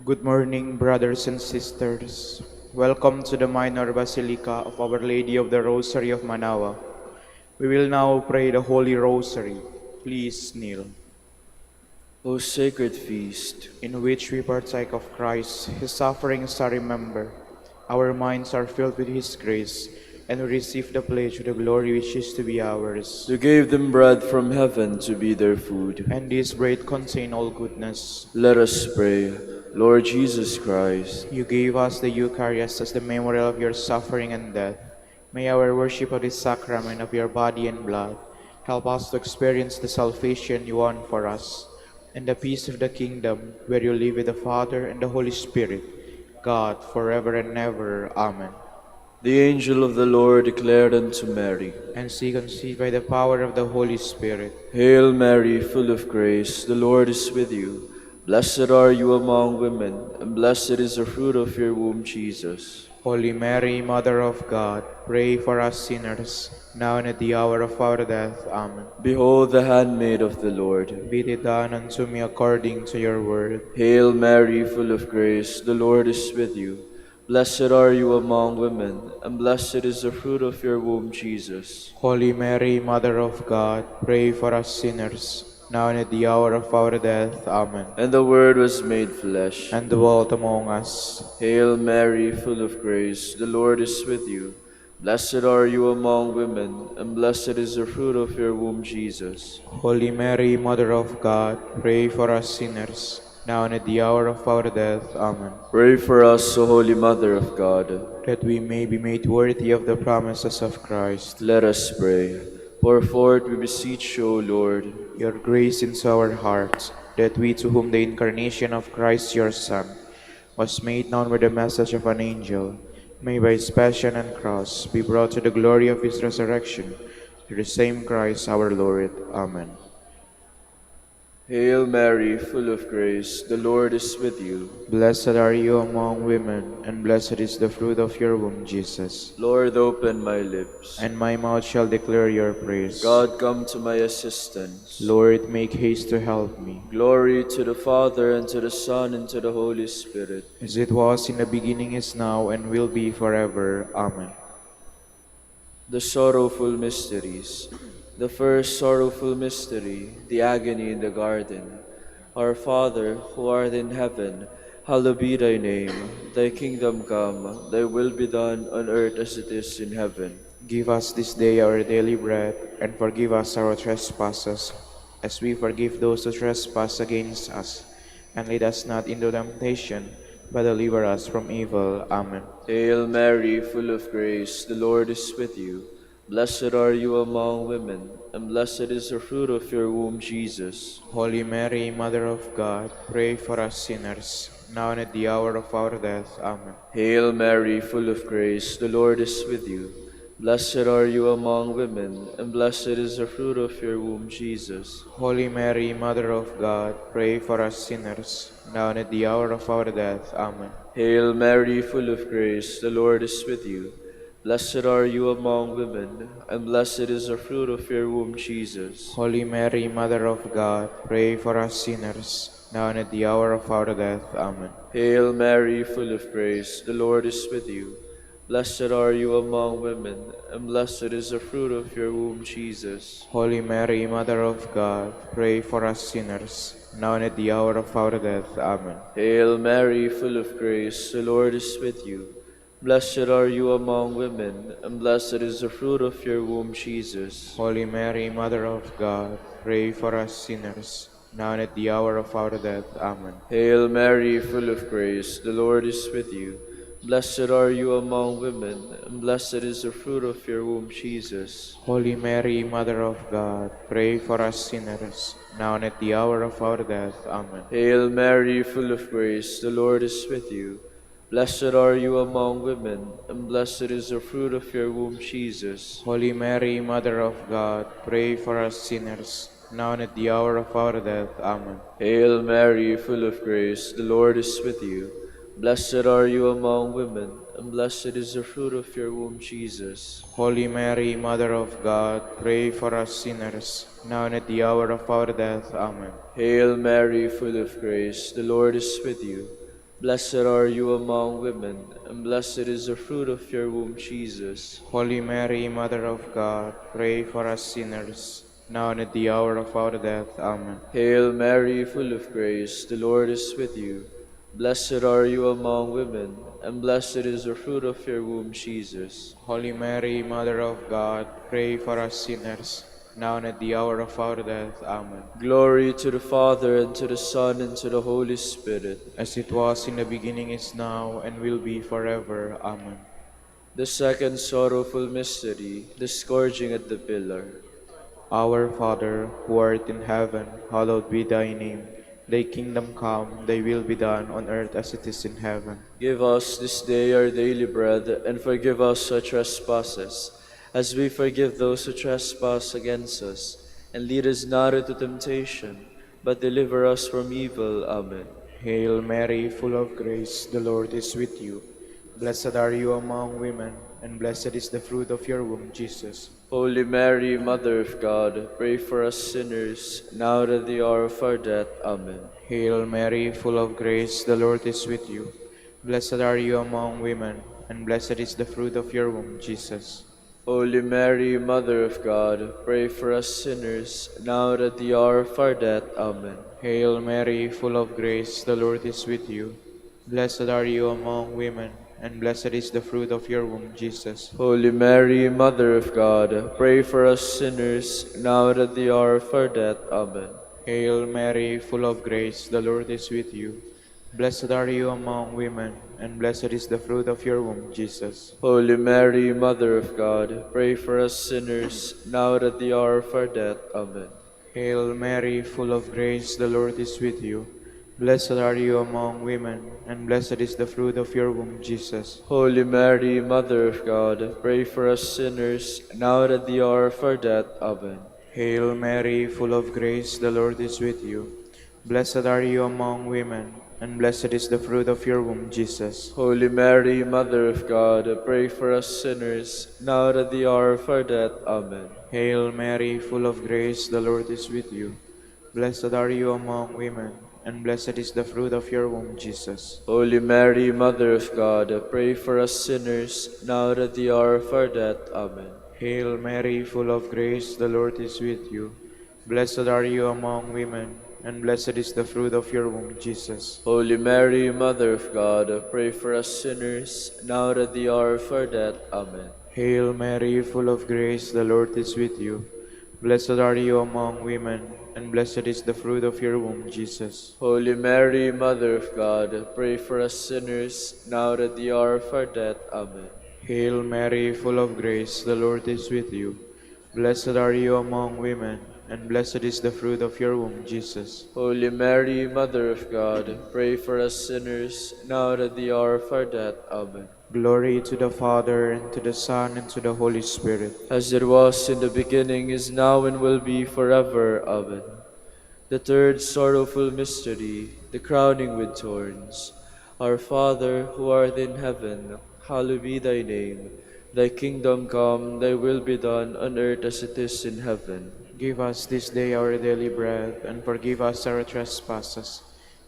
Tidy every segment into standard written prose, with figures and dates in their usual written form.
Good morning, brothers and sisters. Welcome to the Minor Basilica of Our Lady of the Rosary of Manaoag. We will now pray the Holy Rosary. Please kneel. O sacred feast, In which we partake of Christ, His sufferings are remembered. Our minds are filled with His grace, and we receive the pledge of the glory which is to be ours. you gave them bread from heaven to be their food. And this bread contain all goodness. Let us pray. Lord Jesus Christ, You gave us the Eucharist as the memorial of your suffering and death. May our worship of this sacrament of your body and blood help us to experience the salvation you won for us and the peace of the kingdom where you live with the Father and the Holy Spirit, God, forever and ever. Amen. the angel of the Lord declared unto Mary, And she conceived by the power of the Holy Spirit. Hail Mary, full of grace, the Lord is with you. Blessed are you among women, and blessed is the fruit of your womb, Jesus. Holy Mary, Mother of God, pray for us sinners, now and at the hour of our death. Amen. Behold the handmaid of the Lord. Be it done unto me according to your word. Hail Mary, full of grace, the Lord is with you. Blessed are you among women, and blessed is the fruit of your womb, Jesus. Holy Mary, Mother of God, pray for us sinners, now and at the hour of our death. Amen. And the Word was made flesh, And dwelt among us. Hail Mary, full of grace, the Lord is with you. Blessed are you among women, and blessed is the fruit of your womb, Jesus. Holy Mary, Mother of God, pray for us sinners, now and at the hour of our death. Amen. Pray for us, O Holy Mother of God. That we may be made worthy of the promises of Christ. Let us pray. Pour forth, we beseech you, O Lord, Your grace into our hearts, that we to whom the incarnation of Christ your Son was made known with the message of an angel, may by his passion and cross be brought to the glory of his resurrection, through the same Christ our Lord. Amen. Hail Mary, full of grace, the Lord is with you. Blessed are you among women, and blessed is the fruit of your womb, Jesus. Lord, open my lips. And my mouth shall declare your praise. God, come to my assistance. Lord, make haste to help me. Glory to the Father, and to the Son, and to the Holy Spirit. As it was in the beginning, is now, and will be forever. Amen. The sorrowful mysteries. The first sorrowful mystery, the agony in the garden. Our Father, who art in heaven, hallowed be thy name. Thy kingdom come, thy will be done on earth as it is in heaven. Give us this day our daily bread, and forgive us our trespasses, as we forgive those who trespass against us. And lead us not into temptation, but deliver us from evil. Amen. Hail Mary, full of grace, the Lord is with you. Blessed are you among women, and blessed is the fruit of your womb, Jesus. Holy Mary, Mother of God, pray for us sinners, now and at the hour of our death. Amen. Hail Mary, full of grace, the Lord is with you. Blessed are you among women, and blessed is the fruit of your womb, Jesus. Holy Mary, Mother of God, pray for us sinners, now and at the hour of our death. Amen. Hail Mary, full of grace, the Lord is with you. Blessed are you among women, and blessed is the fruit of your womb, Jesus. Holy Mary, Mother of God, pray for us sinners, now and at the hour of our death. Amen. Hail Mary, full of grace, the Lord is with you. Blessed are you among women, and blessed is the fruit of your womb, Jesus. Holy Mary, Mother of God, pray for us sinners, now and at the hour of our death. Amen. Hail Mary, full of grace, the Lord is with you. Blessed are you among women, and blessed is the fruit of your womb, Jesus. Holy Mary, Mother of God, pray for us sinners, now and at the hour of our death. Amen. Hail Mary, full of grace, the Lord is with you. Blessed are you among women, and blessed is the fruit of your womb, Jesus. Holy Mary, Mother of God, pray for us sinners, now and at the hour of our death. Amen. Hail Mary, full of grace, the Lord is with you. Blessed are you among women, and blessed is the fruit of your womb, Jesus. Holy Mary, Mother of God, pray for us sinners, now and at the hour of our death. Amen. Hail Mary, full of grace, the Lord is with you. Blessed are you among women, and blessed is the fruit of your womb, Jesus. Holy Mary, Mother of God, pray for us sinners, now and at the hour of our death. Amen. Hail Mary, full of grace, the Lord is with you. Blessed are you among women, and blessed is the fruit of your womb, Jesus. Holy Mary, Mother of God, pray for us sinners, now and at the hour of our death. Amen. Hail Mary, full of grace, the Lord is with you. Blessed are you among women, and blessed is the fruit of your womb, Jesus. Holy Mary, Mother of God, pray for us sinners, now and at the hour of our death. Amen. Glory to the Father, and to the Son, and to the Holy Spirit. As it was in the beginning, is now, and will be forever. Amen. The second sorrowful mystery, the scourging at the pillar. Our Father, who art in heaven, hallowed be thy name. Thy kingdom come, thy will be done on earth as it is in heaven. Give us this day our daily bread, and forgive us our trespasses, as we forgive those who trespass against us. And lead us not into temptation, but deliver us from evil. Amen. Hail Mary, full of grace, the Lord is with you. Blessed are you among women, and blessed is the fruit of your womb, Jesus. Holy Mary, Mother of God, pray for us sinners, now and at the hour of our death. Amen. Hail Mary, full of grace, the Lord is with you. Blessed are you among women, and blessed is the fruit of your womb, Jesus. Holy Mary, Mother of God, pray for us sinners, now and at the hour of our death. Amen. Hail Mary, full of grace, the Lord is with you. Blessed are you among women, and blessed is the fruit of your womb, Jesus. Holy Mary, Mother of God, pray for us sinners, now and at the hour of our death. Amen. Hail Mary, full of grace, the Lord is with you. Blessed are you among women, and blessed is the fruit of your womb, Jesus. Holy Mary, Mother of God, pray for us sinners, now and at the hour of our death. Amen. Hail Mary, full of grace, the Lord is with you. Blessed are you among women, and blessed is the fruit of your womb, Jesus. Holy Mary, Mother of God, pray for us sinners, now and at the hour of our death. Amen. Hail Mary, full of grace, the Lord is with you. Blessed are you among women, and blessed is the fruit of your womb, Jesus. Holy Mary, Mother of God, pray for us sinners, now and at the hour of our death. Amen. Hail Mary, full of grace, the Lord is with you. Blessed are you among women, and blessed is the fruit of your womb, Jesus. Holy Mary, Mother of God, pray for us sinners, now and at the hour of our death. Amen. Hail Mary, full of grace, the Lord is with you. Blessed are you among women, and blessed is the fruit of your womb, Jesus. Holy Mary, Mother of God, pray for us sinners, now and at the hour of our death. Amen. Hail Mary, full of grace, the Lord is with you. Blessed are you among women, and blessed is the fruit of your womb, Jesus. Holy Mary, Mother of God, pray for us sinners, now and at the hour of our death. Amen. Hail Mary, full of grace, the Lord is with you. Blessed are you among women, and blessed is the fruit of your womb, Jesus. Holy Mary, Mother of God, pray for us sinners, now and at the hour of our death. Amen. Glory to the Father, and to the Son, and to the Holy Spirit. As it was in the beginning, is now, and will be forever. Amen. The third sorrowful mystery, the crowning with thorns. Our Father, who art in heaven, hallowed be thy name. Thy kingdom come, thy will be done on earth as it is in heaven. Give us this day our daily bread, and forgive us our trespasses,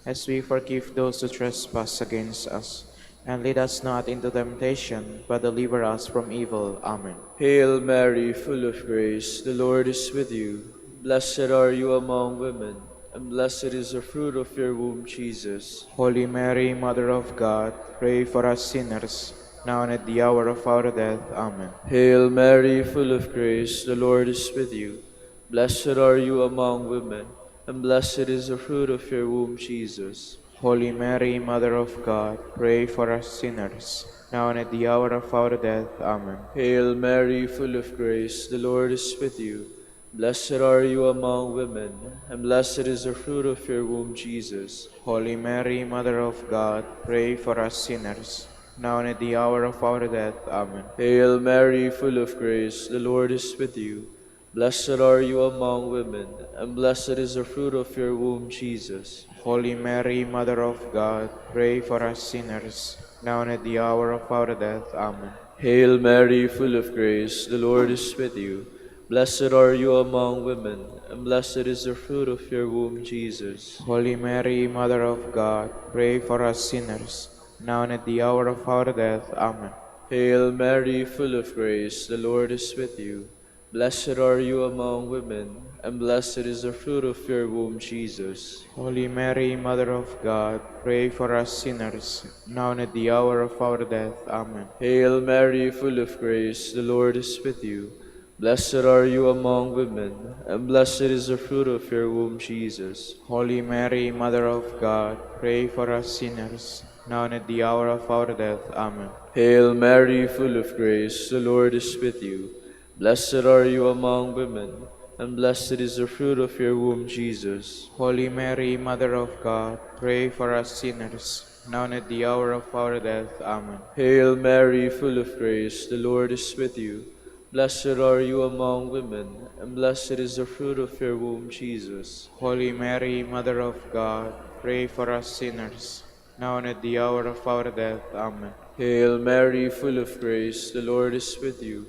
as we forgive those who trespass against us. And lead us not into temptation, but deliver us from evil. Amen. Hail Mary, full of grace, the Lord is with you. Blessed are you among women, and blessed is the fruit of your womb, Jesus. Holy Mary, Mother of God, pray for us sinners, now and at the hour of our death. Amen. Hail Mary, full of grace, the Lord is with you. Blessed are you among women, and blessed is the fruit of your womb, Jesus. Holy Mary, Mother of God, pray for us sinners, now and at the hour of our death. Amen. Hail Mary, full of grace, the Lord is with you. Blessed are you among women, and blessed is the fruit of your womb, Jesus. Holy Mary, Mother of God, pray for us sinners, now and at the hour of our death. Amen. Hail Mary, full of grace, the Lord is with you. Blessed are you among women, and blessed is the fruit of your womb, Jesus. Holy Mary, Mother of God, pray for us sinners, now and at the hour of our death. Amen. Hail Mary, full of grace, the Lord is with you. Blessed are you among women, and blessed is the fruit of your womb, Jesus. Holy Mary, Mother of God, pray for us sinners, now and at the hour of our death. Amen. Hail Mary, full of grace, the Lord is with you. Blessed are you among women, and blessed is the fruit of your womb, Jesus. Holy Mary, Mother of God, pray for us sinners, now and at the hour of our death. Amen. Hail Mary, full of grace, the Lord is with you. Blessed are you among women, and blessed is the fruit of your womb, Jesus. Holy Mary, Mother of God, pray for us sinners, now and at the hour of our death. Amen. Hail Mary, full of grace, the Lord is with you. Blessed are you among women, and blessed is the fruit of your womb, Jesus. Holy Mary, Mother of God, pray for us sinners, now and at the hour of our death. Amen. Hail Mary, full of grace, the Lord is with you. Blessed are you among women, and blessed is the fruit of your womb, Jesus. Holy Mary, Mother of God, pray for us sinners, now and at the hour of our death. Amen. Hail Mary, full of grace, the Lord is with you.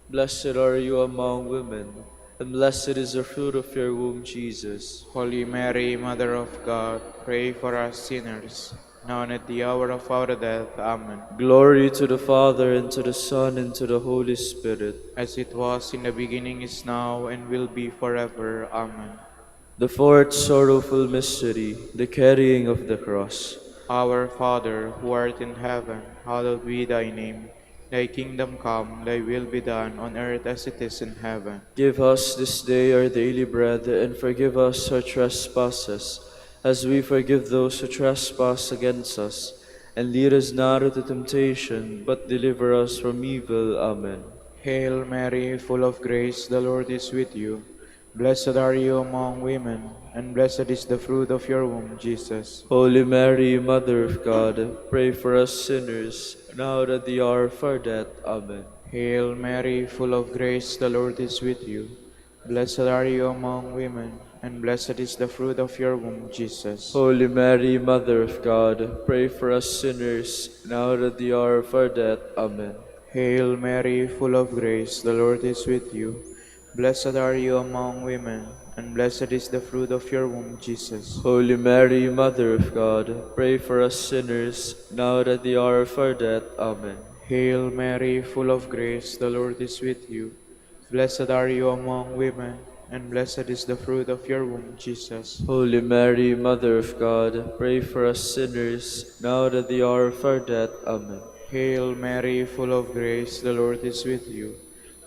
Blessed are you among women, and blessed is the fruit of your womb, Jesus. Holy Mary, Mother of God, pray for us sinners, now and at the hour of our death. Amen. Glory to the Father, and to the Son, and to the Holy Spirit. As it was in the beginning, is now, and will be forever. Amen. The fourth sorrowful mystery, the carrying of the cross. Our Father, who art in heaven, hallowed be thy name. Thy kingdom come, thy will be done on earth as it is in heaven. Give us this day our daily bread, and forgive us our trespasses, as we forgive those who trespass against us. And lead us not into temptation, but deliver us from evil. Amen. Hail Mary, full of grace, the Lord is with you. Blessed are you among women, and blessed is the fruit of your womb, Jesus. Holy Mary, Mother of God, pray for us sinners, now and at the hour of our death. Amen. Hail Mary, full of grace, the Lord is with you. Blessed are you among women, and blessed is the fruit of your womb, Jesus. Holy Mary, Mother of God, pray for us sinners, now and at the hour of our death. Amen. Hail Mary, full of grace, the Lord is with you. Blessed are you among women, and blessed is the fruit of your womb, Jesus. Holy Mary, Mother of God, pray for us sinners, now and at the hour of our death. Amen. Hail Mary, full of grace, the Lord is with you. Blessed are you among women, and blessed is the fruit of your womb, Jesus. Holy Mary, Mother of God, pray for us sinners, now and at the hour of our death. Amen. Hail Mary, full of grace, the Lord is with you.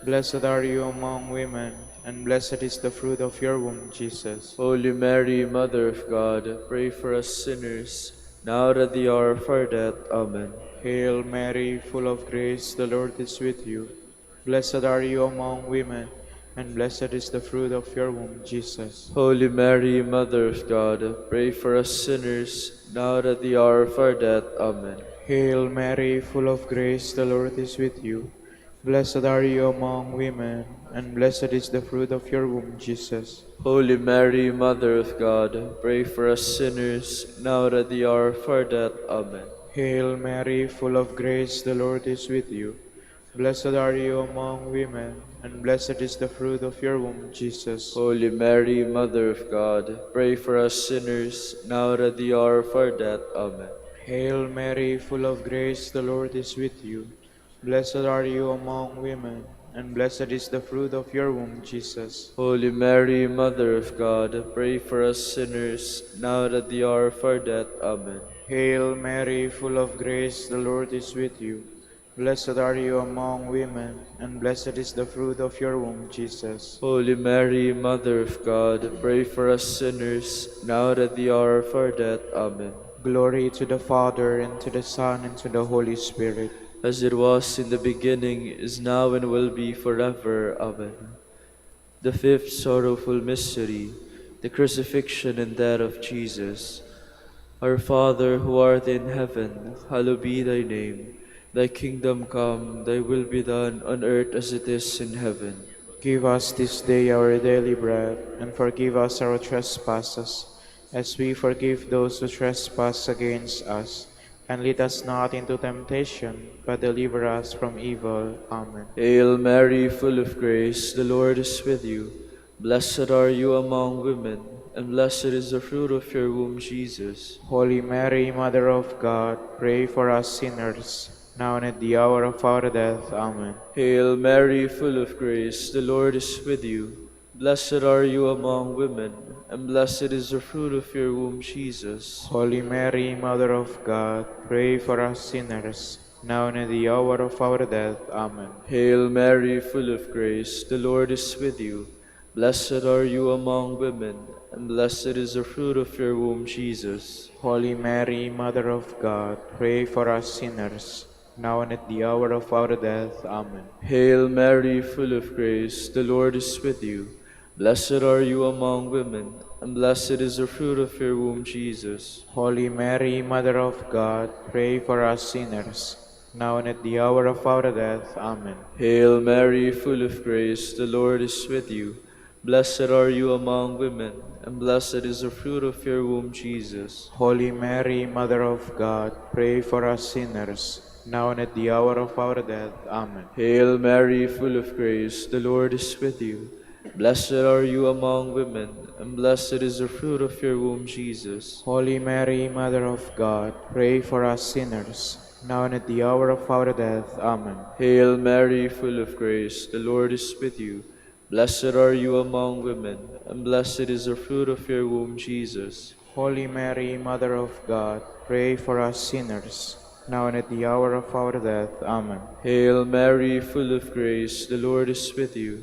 Blessed are you among women, and blessed is the fruit of your womb, Jesus. Holy Mary, Mother of God, pray for us sinners, now and at the hour of our death. Amen. Hail Mary, full of grace, the Lord is with you. Blessed are you among women, and blessed is the fruit of your womb, Jesus. Holy Mary, Mother of God, pray for us sinners, now and at the hour of our death. Amen. Hail Mary, full of grace, the Lord is with you. Blessed are you among women, and blessed is the fruit of your womb, Jesus. Holy Mary, Mother of God, pray for us sinners, now and at the hour of our death. Amen. Hail Mary, full of grace, the Lord is with you. Blessed are you among women, and blessed is the fruit of your womb, Jesus. Holy Mary, Mother of God, pray for us sinners, now and at the hour of our death. Amen. Hail Mary, full of grace, the Lord is with you. Blessed are you among women, and blessed is the fruit of your womb, Jesus. Holy Mary, Mother of God, pray for us sinners, now and at the hour of our death. Amen. Hail Mary, full of grace, the Lord is with you. Blessed are you among women, and blessed is the fruit of your womb, Jesus. Holy Mary, Mother of God, pray for us sinners, now and at the hour of our death. Amen. Glory to the Father, and to the Son, and to the Holy Spirit. As it was in the beginning, is now, and will be forever. Amen. The fifth sorrowful mystery, the crucifixion and death of Jesus. Our Father, who art in heaven, hallowed be thy name. Thy kingdom come, thy will be done on earth as it is in heaven. Give us this day our daily bread, and forgive us our trespasses, as we forgive those who trespass against us. And lead us not into temptation, but deliver us from evil. Amen. Hail Mary, full of grace, the Lord is with you. Blessed are you among women, and blessed is the fruit of your womb, Jesus. Holy Mary, Mother of God, pray for us sinners, now and at the hour of our death. Amen. Hail Mary, full of grace, the Lord is with you. Blessed are you among women, and blessed is the fruit of your womb, Jesus. Holy Mary, Mother of God, pray for us sinners, now and at the hour of our death. Amen. Hail Mary, full of grace, the Lord is with you. Blessed are you among women, and blessed is the fruit of your womb, Jesus. Holy Mary, Mother of God, pray for us sinners, now and at the hour of our death. Amen. Hail Mary, full of grace, the Lord is with you. Blessed are you among women, and blessed is the fruit of your womb, Jesus. Holy Mary, Mother of God, pray for us sinners, now and at the hour of our death. Amen. Hail Mary, full of grace, the Lord is with you. Blessed are you among women, and blessed is the fruit of your womb, Jesus. Holy Mary, Mother of God, pray for us sinners, now and at the hour of our death. Amen. Hail Mary, full of grace, the Lord is with you. Blessed are you among women, and blessed is the fruit of your womb, Jesus. Holy Mary, Mother of God, pray for us sinners, now and at the hour of our death. Amen. Hail Mary, full of grace, the Lord is with you. Blessed are you among women, and blessed is the fruit of your womb, Jesus. Holy Mary, Mother of God, pray for us sinners, now and at the hour of our death. Amen. Hail Mary, full of grace, the Lord is with you.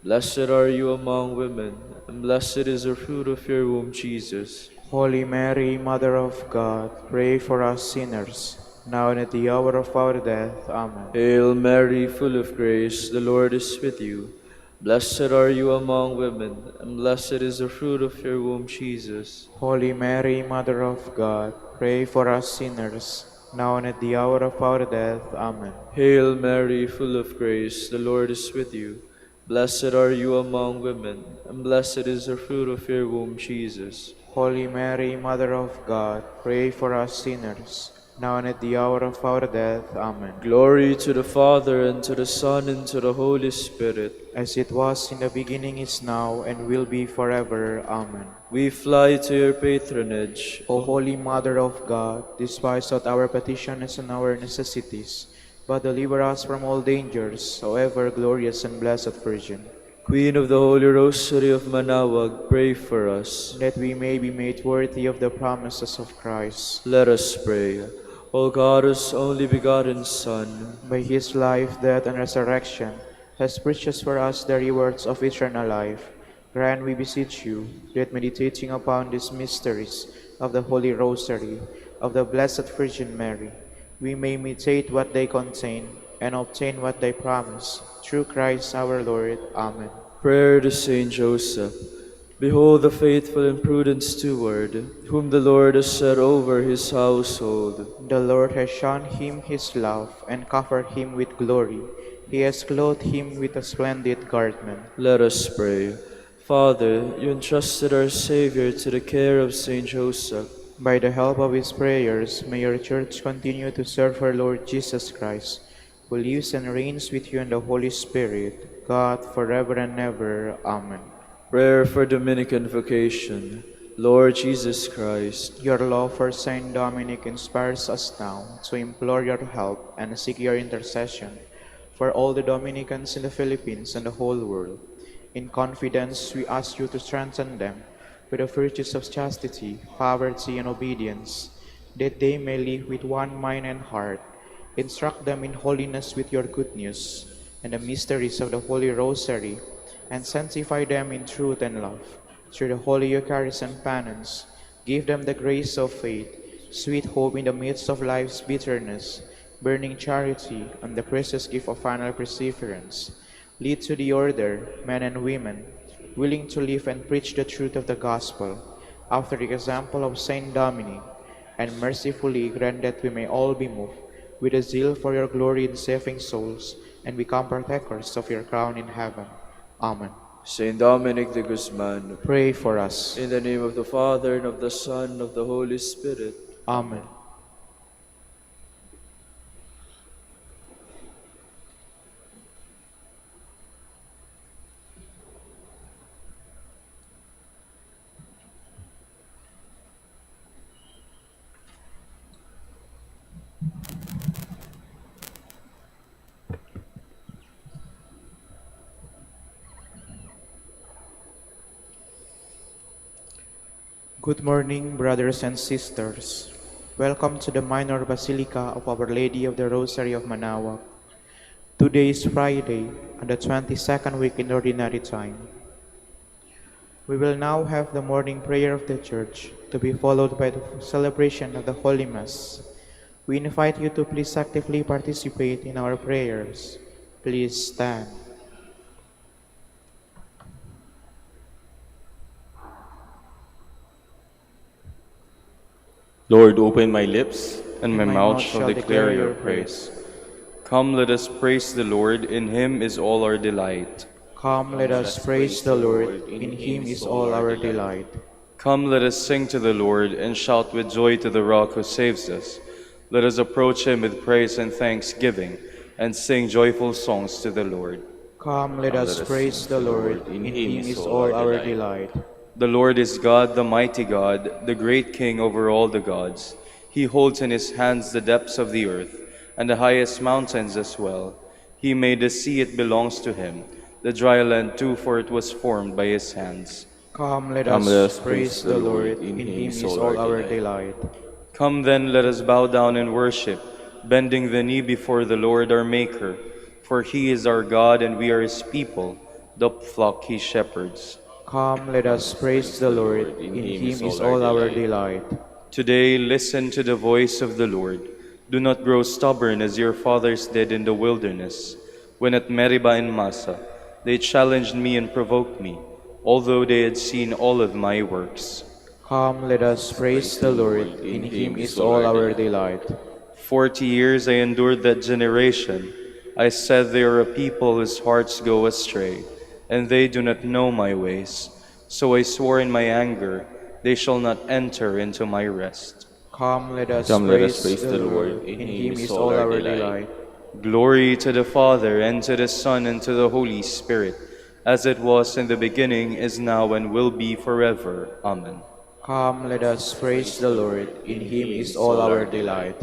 Blessed are you among women, and blessed is the fruit of your womb, Jesus. Holy Mary, Mother of God, pray for us sinners, now and at the hour of our death. Amen. Hail Mary, full of grace, the Lord is with you. Blessed are you among women, and blessed is the fruit of your womb, Jesus. Holy Mary, Mother of God, pray for us sinners, now and at the hour of our death. Amen. Hail Mary, full of grace, the Lord is with you. Blessed are you among women, and blessed is the fruit of your womb, Jesus. Holy Mary, Mother of God, pray for us sinners, now and at the hour of our death. Amen. Glory to the Father, and to the Son, and to the Holy Spirit. As it was in the beginning, is now, and will be forever. Amen. We fly to your patronage. O Holy Mother of God, despise not our petitions and our necessities, but deliver us from all dangers, O ever glorious and blessed Virgin. Queen of the Holy Rosary of Manaoag, pray for us. That we may be made worthy of the promises of Christ. Let us pray. O God, whose only begotten Son, By his life, death, and resurrection, has purchased for us the rewards of eternal life, grant, we beseech you, that meditating upon these mysteries of the Holy Rosary of the Blessed Virgin Mary, we may imitate what they contain and obtain what they promise. Through Christ our Lord. Amen. prayer to Saint Joseph. Behold the faithful and prudent steward, whom the Lord has set over his household. The Lord has shown him his love and covered him with glory. He has clothed him with a splendid garment. Let us pray. Father, you entrusted our Savior to the care of Saint Joseph. By the help of his prayers, may your Church continue to serve her Lord Jesus Christ, who lives and reigns with you in the Holy Spirit, God, forever and ever. Amen. Prayer for Dominican vocation. Lord Jesus Christ, Your law for Saint Dominic inspires us now to implore your help and seek your intercession for all the Dominicans in the Philippines and the whole world. In confidence, we ask you to strengthen them with the virtues of chastity, poverty, and obedience, that they may live with one mind and heart. Instruct them in holiness with your good news and the mysteries of the Holy Rosary, and sanctify them in truth and love. Through the Holy Eucharist and penance, give them the grace of faith, sweet hope in the midst of life's bitterness, burning charity, and the precious gift of final perseverance. Lead to the order men and women, willing to live and preach the truth of the gospel, after the example of Saint Dominic, and mercifully grant that we may all be moved with a zeal for your glory in saving souls, and become partakers of your crown in heaven. Amen. Saint Dominic de Guzman, Pray for us. in the name of the Father, and of the Son, and of the Holy Spirit. Amen. Good morning, brothers and sisters. Welcome to the Minor Basilica of Our Lady of the Rosary of Manaoag. Today is Friday, on the 22nd week in Ordinary Time. We will now have the morning prayer of the Church, to be followed by the celebration of the Holy Mass. We invite you to please actively participate in our prayers. Please stand. Lord, open my lips, and my And my mouth mouth shall declare your praise. Come, let us praise the Lord. In him is all our delight. Come, let us praise the Lord. In him is all our delight. Come, let us sing to the Lord, and shout with joy to the rock who saves us. Let us approach him with praise and thanksgiving, and sing joyful songs to the Lord. Come, let us praise the Lord. In him is all our delight. The Lord is God, the mighty God, the great King over all the gods. He holds in his hands the depths of the earth, and the highest mountains as well. He made the sea, it belongs to him, the dry land too, for it was formed by his hands. Come, let us praise the Lord. In him is all our delight. Come then, let us bow down and worship, bending the knee before the Lord our Maker. For he is our God, and we are his people, the flock he shepherds. Come, let us praise the Lord. In him is all our delight. Today, listen to the voice of the Lord. Do not grow stubborn as your fathers did in the wilderness, when at Meribah and Massa they challenged me and provoked me, although they had seen all of my works. Come, let us praise the Lord. In him is all our delight. 40 years I endured that generation. I said, they are a people whose hearts go astray, and they do not know my ways. So I swore in my anger, they shall not enter into my rest. Come, let us praise the Lord. In him is all our delight. Glory to the Father, and to the Son, and to the Holy Spirit, as it was in the beginning, is now, and will be forever. Amen. Come, let us praise the Lord. In him is all our delight.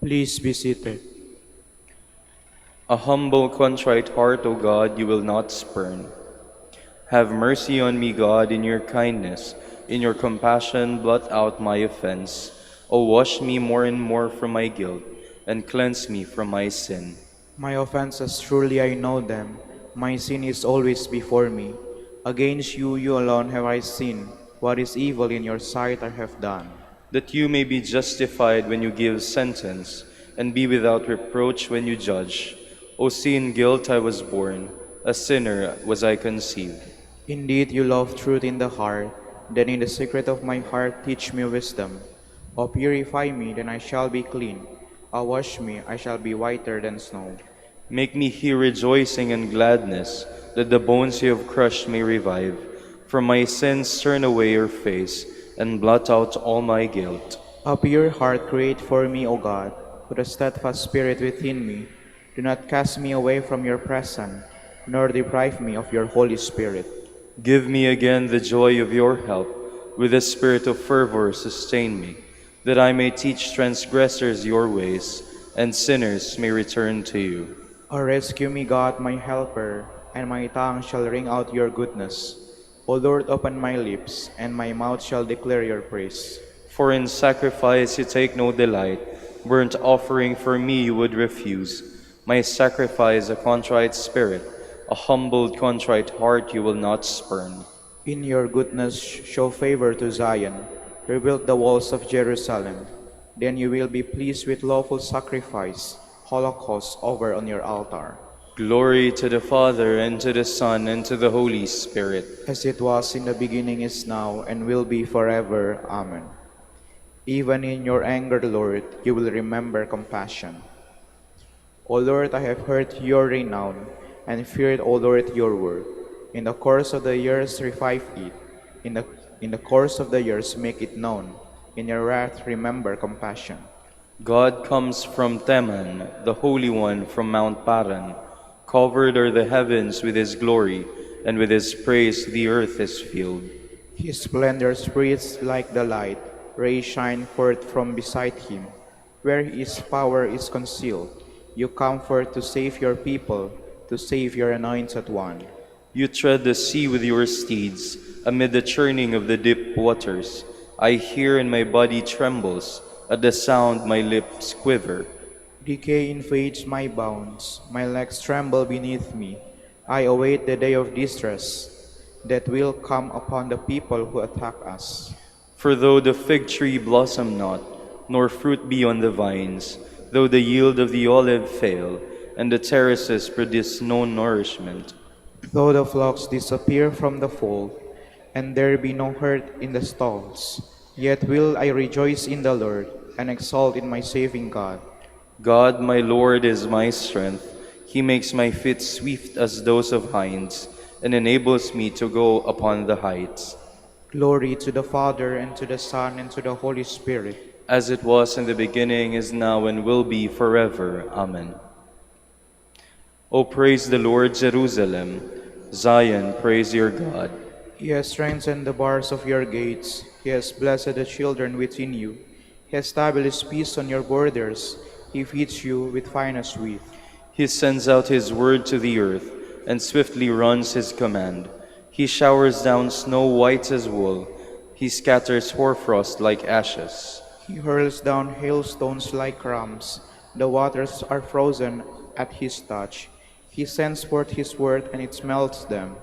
Please be seated. A humble, contrite heart, O God, you will not spurn. Have mercy on me, God, in your kindness. In your compassion, blot out my offense. O wash me more and more from my guilt, and cleanse me from my sin. My offenses, truly I know them. My sin is always before me. Against you, you alone have I sinned. What is evil in your sight I have done. That you may be justified when you give sentence, and be without reproach when you judge. O see, in guilt I was born, a sinner was I conceived. Indeed, you love truth in the heart. Then in the secret of my heart teach me wisdom. O purify me, then I shall be clean. O wash me, I shall be whiter than snow. Make me hear rejoicing and gladness, that the bones you have crushed may revive. From my sins turn away your face, and blot out all my guilt. A pure heart create for me, O God, with a steadfast spirit within me. Do not cast me away from your presence, nor deprive me of your Holy Spirit. Give me again the joy of your help. With a spirit of fervor sustain me, that I may teach transgressors your ways, and sinners may return to you. O rescue me, God, my helper, and my tongue shall ring out your goodness. O Lord, open my lips, and my mouth shall declare your praise. For in sacrifice you take no delight, Burnt offering for me you would refuse. My sacrifice a contrite spirit, a humbled contrite heart you will not spurn. In your goodness show favor to Zion. Rebuild the walls of Jerusalem. Then you will be pleased with lawful sacrifice, holocaust over on your altar. Glory to the Father, and to the Son, and to the Holy Spirit. As it was in the beginning, is now, and will be forever. Amen. Even in your anger, Lord, you will remember compassion. O Lord, I have heard your renown, and feared, O Lord, your word. In the course of the years, revive it. In the course of the years, make it known. In your wrath, remember compassion. God comes from Teman, the Holy One from Mount Paran. Covered are the heavens with his glory, and with his praise the earth is filled. His splendor spreads like the light. Rays shine forth from beside him. Where his power is concealed, you come forth to save your people, to save your anointed one. You tread the sea with your steeds, amid the churning of the deep waters. I hear and my body trembles, at the sound my lips quiver. Decay invades my bounds, my legs tremble beneath me. I await the day of distress that will come upon the people who attack us. For though the fig tree blossom not, nor fruit be on the vines, though the yield of the olive fail, and the terraces produce no nourishment, Though the flocks disappear from the fold, and there be no herd in the stalls, yet will I rejoice in the Lord, and exult in my saving God. God my Lord is my strength. He makes my feet swift as those of hinds, and enables me to go upon the heights. Glory to the Father, and to the Son, and to the Holy Spirit. As it was in the beginning, is now, and will be forever. Amen. O praise the Lord, Jerusalem. Zion, praise your God. He has strengthened the bars of your gates. He has blessed the children within you. He has established peace on your borders. He feeds you with finest wheat. He sends out his word to the earth, and swiftly runs his command. He showers down snow white as wool. He scatters hoarfrost like ashes. He hurls down hailstones like crumbs. The waters are frozen at his touch. He sends forth his word, and it melts them.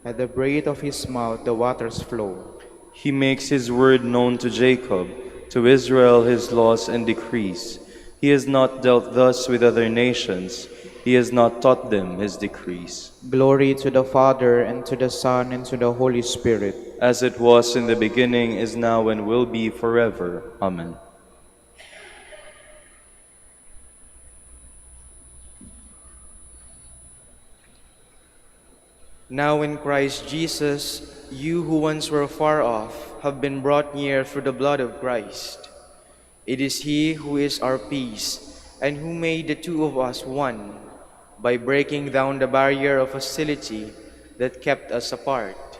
At the breath of his mouth the waters flow. He makes his word known to Jacob, to Israel his laws and decrees. He has not dealt thus with other nations. He has not taught them his decrees. Glory to the Father, and to the Son, and to the Holy Spirit. As it was in the beginning, is now, and will be forever. Amen. Now in Christ Jesus, you who once were far off have been brought near through the blood of Christ. It is He who is our peace, and who made the two of us one, by breaking down the barrier of hostility that kept us apart.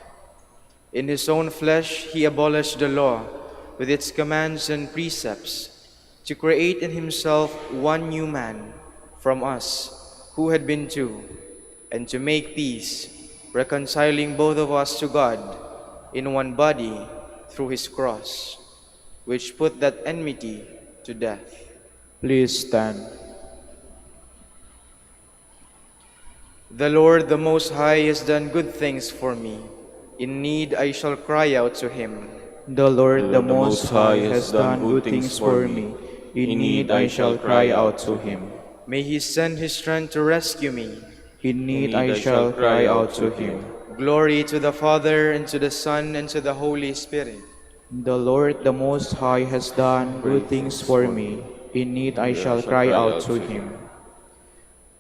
In His own flesh, He abolished the law with its commands and precepts, to create in Himself one new man from us who had been two, and to make peace, reconciling both of us to God in one body through His cross, which put that enmity to death. Please stand. The Lord, the Most High, has done good things for me. In need I shall cry out to Him. The Lord, the Most High, has done good things for me. In need I shall cry out to Him. May He send His strength to rescue me. In need I shall cry out to Him. Glory to the Father, and to the Son, and to the Holy Spirit. The Lord, the Most High, has done good things for me. In need I shall cry out to Him.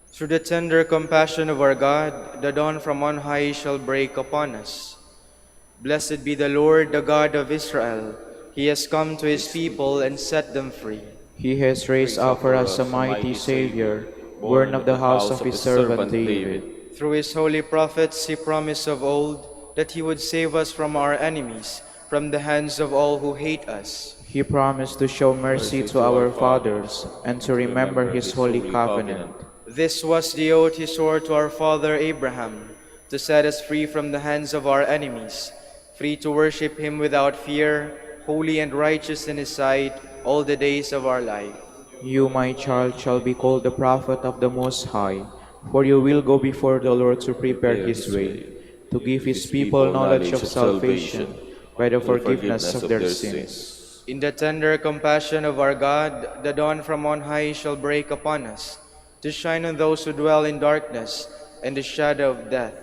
Through the tender compassion of our God, the dawn from on high shall break upon us. Blessed be the Lord, the God of Israel. He has come to His people and set them free. He has raised up for us a mighty Savior, born of the house of His servant David. Through His holy prophets He promised of old that He would save us from our enemies, from the hands of all who hate us. He promised to show mercy to our fathers and to remember His holy covenant. This was the oath He swore to our father Abraham, to set us free from the hands of our enemies, free to worship Him without fear, holy and righteous in His sight all the days of our life. You, my child, shall be called the prophet of the Most High, for you will go before the Lord to prepare his way, to give his people knowledge of salvation by the forgiveness of their sins. In the tender compassion of our God, the dawn from on high shall break upon us, to shine on those who dwell in darkness and the shadow of death,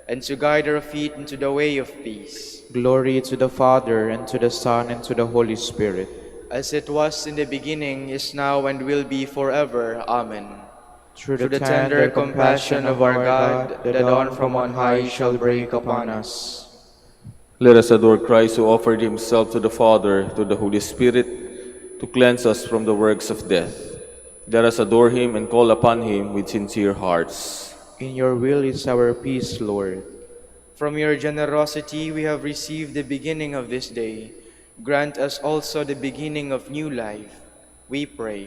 and to guide our feet into the way of peace. Glory to the Father, and to the Son, and to the Holy Spirit. As it was in the beginning, is now, and will be forever. Amen. Through the tender compassion of our God, the dawn from on high shall break upon us. Let us adore Christ who offered himself to the Father through the Holy Spirit to cleanse us from the works of death. Let us adore him and call upon him with sincere hearts. In your will is our peace, Lord. From your generosity we have received the beginning of this day. Grant us also the beginning of new life, we pray.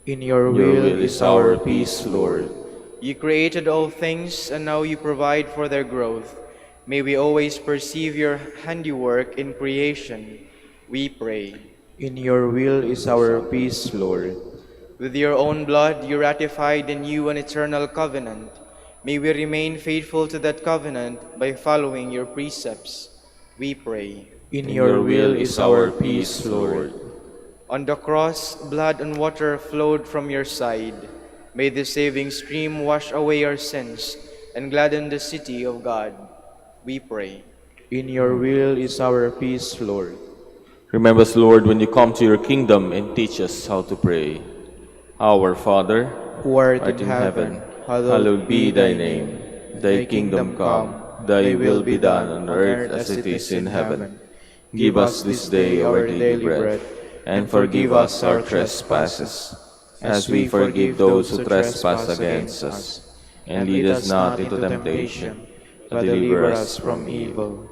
In your will is our peace, Lord. You created all things, and now you provide for their growth. May we always perceive your handiwork in creation, we pray. In your will is our peace, Lord. With your own blood you ratified the new and eternal covenant. May we remain faithful to that covenant by following your precepts, we pray. In your will is our peace, Lord. On the cross, blood and water flowed from your side. May the saving stream wash away our sins and gladden the city of God, we pray. In your will is our peace, Lord. Remember us, Lord, when you come to your kingdom, and teach us how to pray. Our Father, Who art art in heaven, hallowed be thy name. Thy kingdom come, thy will be done on earth as it is in heaven. Give us this day our daily bread, and forgive us our trespasses, as we forgive those who trespass against us. And lead us not into temptation, but deliver us from evil.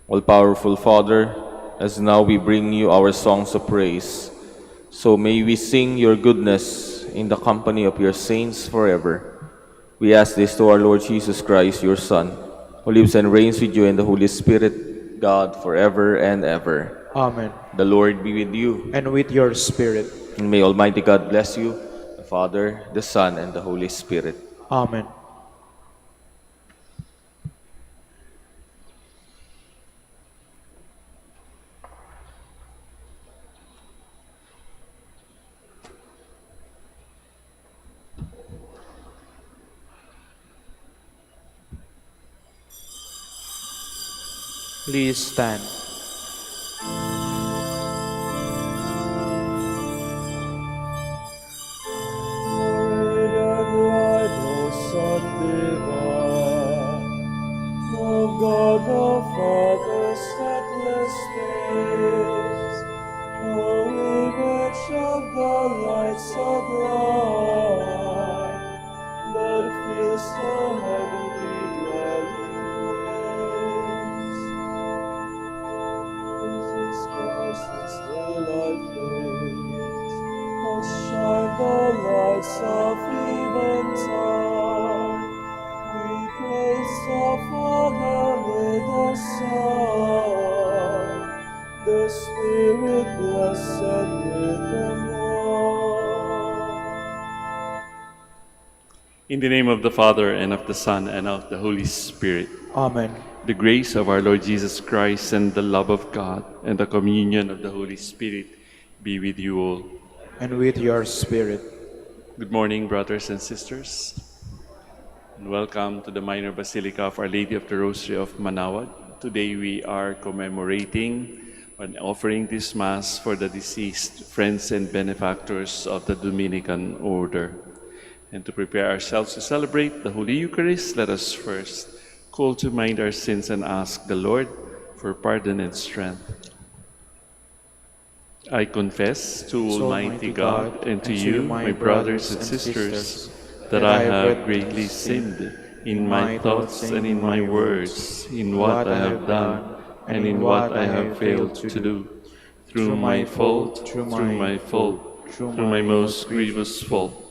All-powerful Father, as now we bring you our songs of praise, so may we sing your goodness in the company of your saints forever. We ask this to our Lord Jesus Christ, your Son, who lives and reigns with you in the Holy Spirit, God, forever and ever. Amen. The Lord be with you. And with your spirit. And may Almighty God bless you, the Father, the Son, and the Holy Spirit. Amen. Please stand. In the name of the Father, and of the Son, and of the Holy Spirit. Amen. The grace of our Lord Jesus Christ, and the love of God, and the communion of the Holy Spirit be with you all. And with your spirit. Good morning, brothers and sisters, and welcome to the Minor Basilica of Our Lady of the Rosary of Manaoag. Today we are commemorating and offering this Mass for the deceased friends and benefactors of the Dominican Order. And to prepare ourselves to celebrate the Holy Eucharist, let us first call to mind our sins and ask the Lord for pardon and strength. I confess to Almighty God and to you, my brothers and sisters, that I have greatly sinned in my thoughts and in my words, in what I have done and in what I have failed to do, through my fault, through my most grievous fault.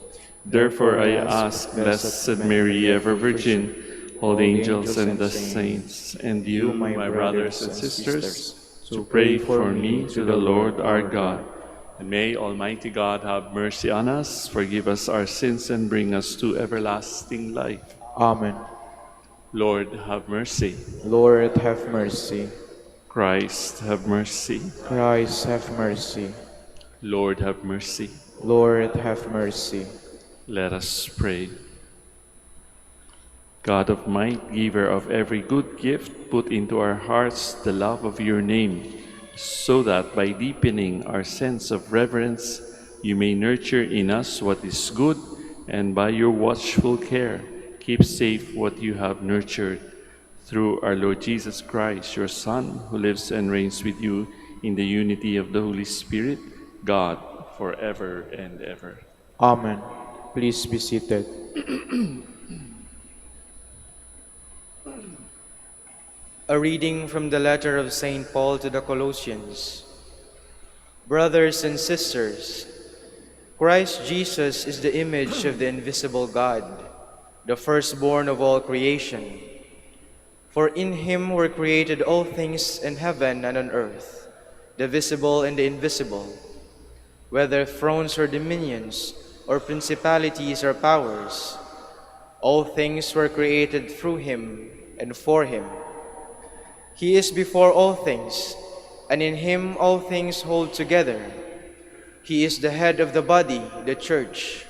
Therefore I ask Blessed Mary, ever Virgin, all the angels and the saints, and you, my brothers and sisters, to pray for me to the Lord our God. And may Almighty God have mercy on us, forgive us our sins, and bring us to everlasting life. Amen. Lord, have mercy. Lord, have mercy. Christ, have mercy. Christ, have mercy. Lord, have mercy. Lord, have mercy. Let us pray. God of might, giver of every good gift, put into our hearts the love of your name, so that by deepening our sense of reverence, you may nurture in us what is good, and by your watchful care, keep safe what you have nurtured. Through our Lord Jesus Christ, your Son, who lives and reigns with you in the unity of the Holy Spirit, God, forever and ever. Amen. Please be seated. A reading from the letter of St. Paul to the Colossians. Brothers and sisters, Christ Jesus is the image of the invisible God, the firstborn of all creation. For in him were created all things in heaven and on earth, the visible and the invisible, whether thrones or dominions, or principalities or powers. All things were created through him and for him. He is before all things, and in him all things hold together. He is the head of the body, the church.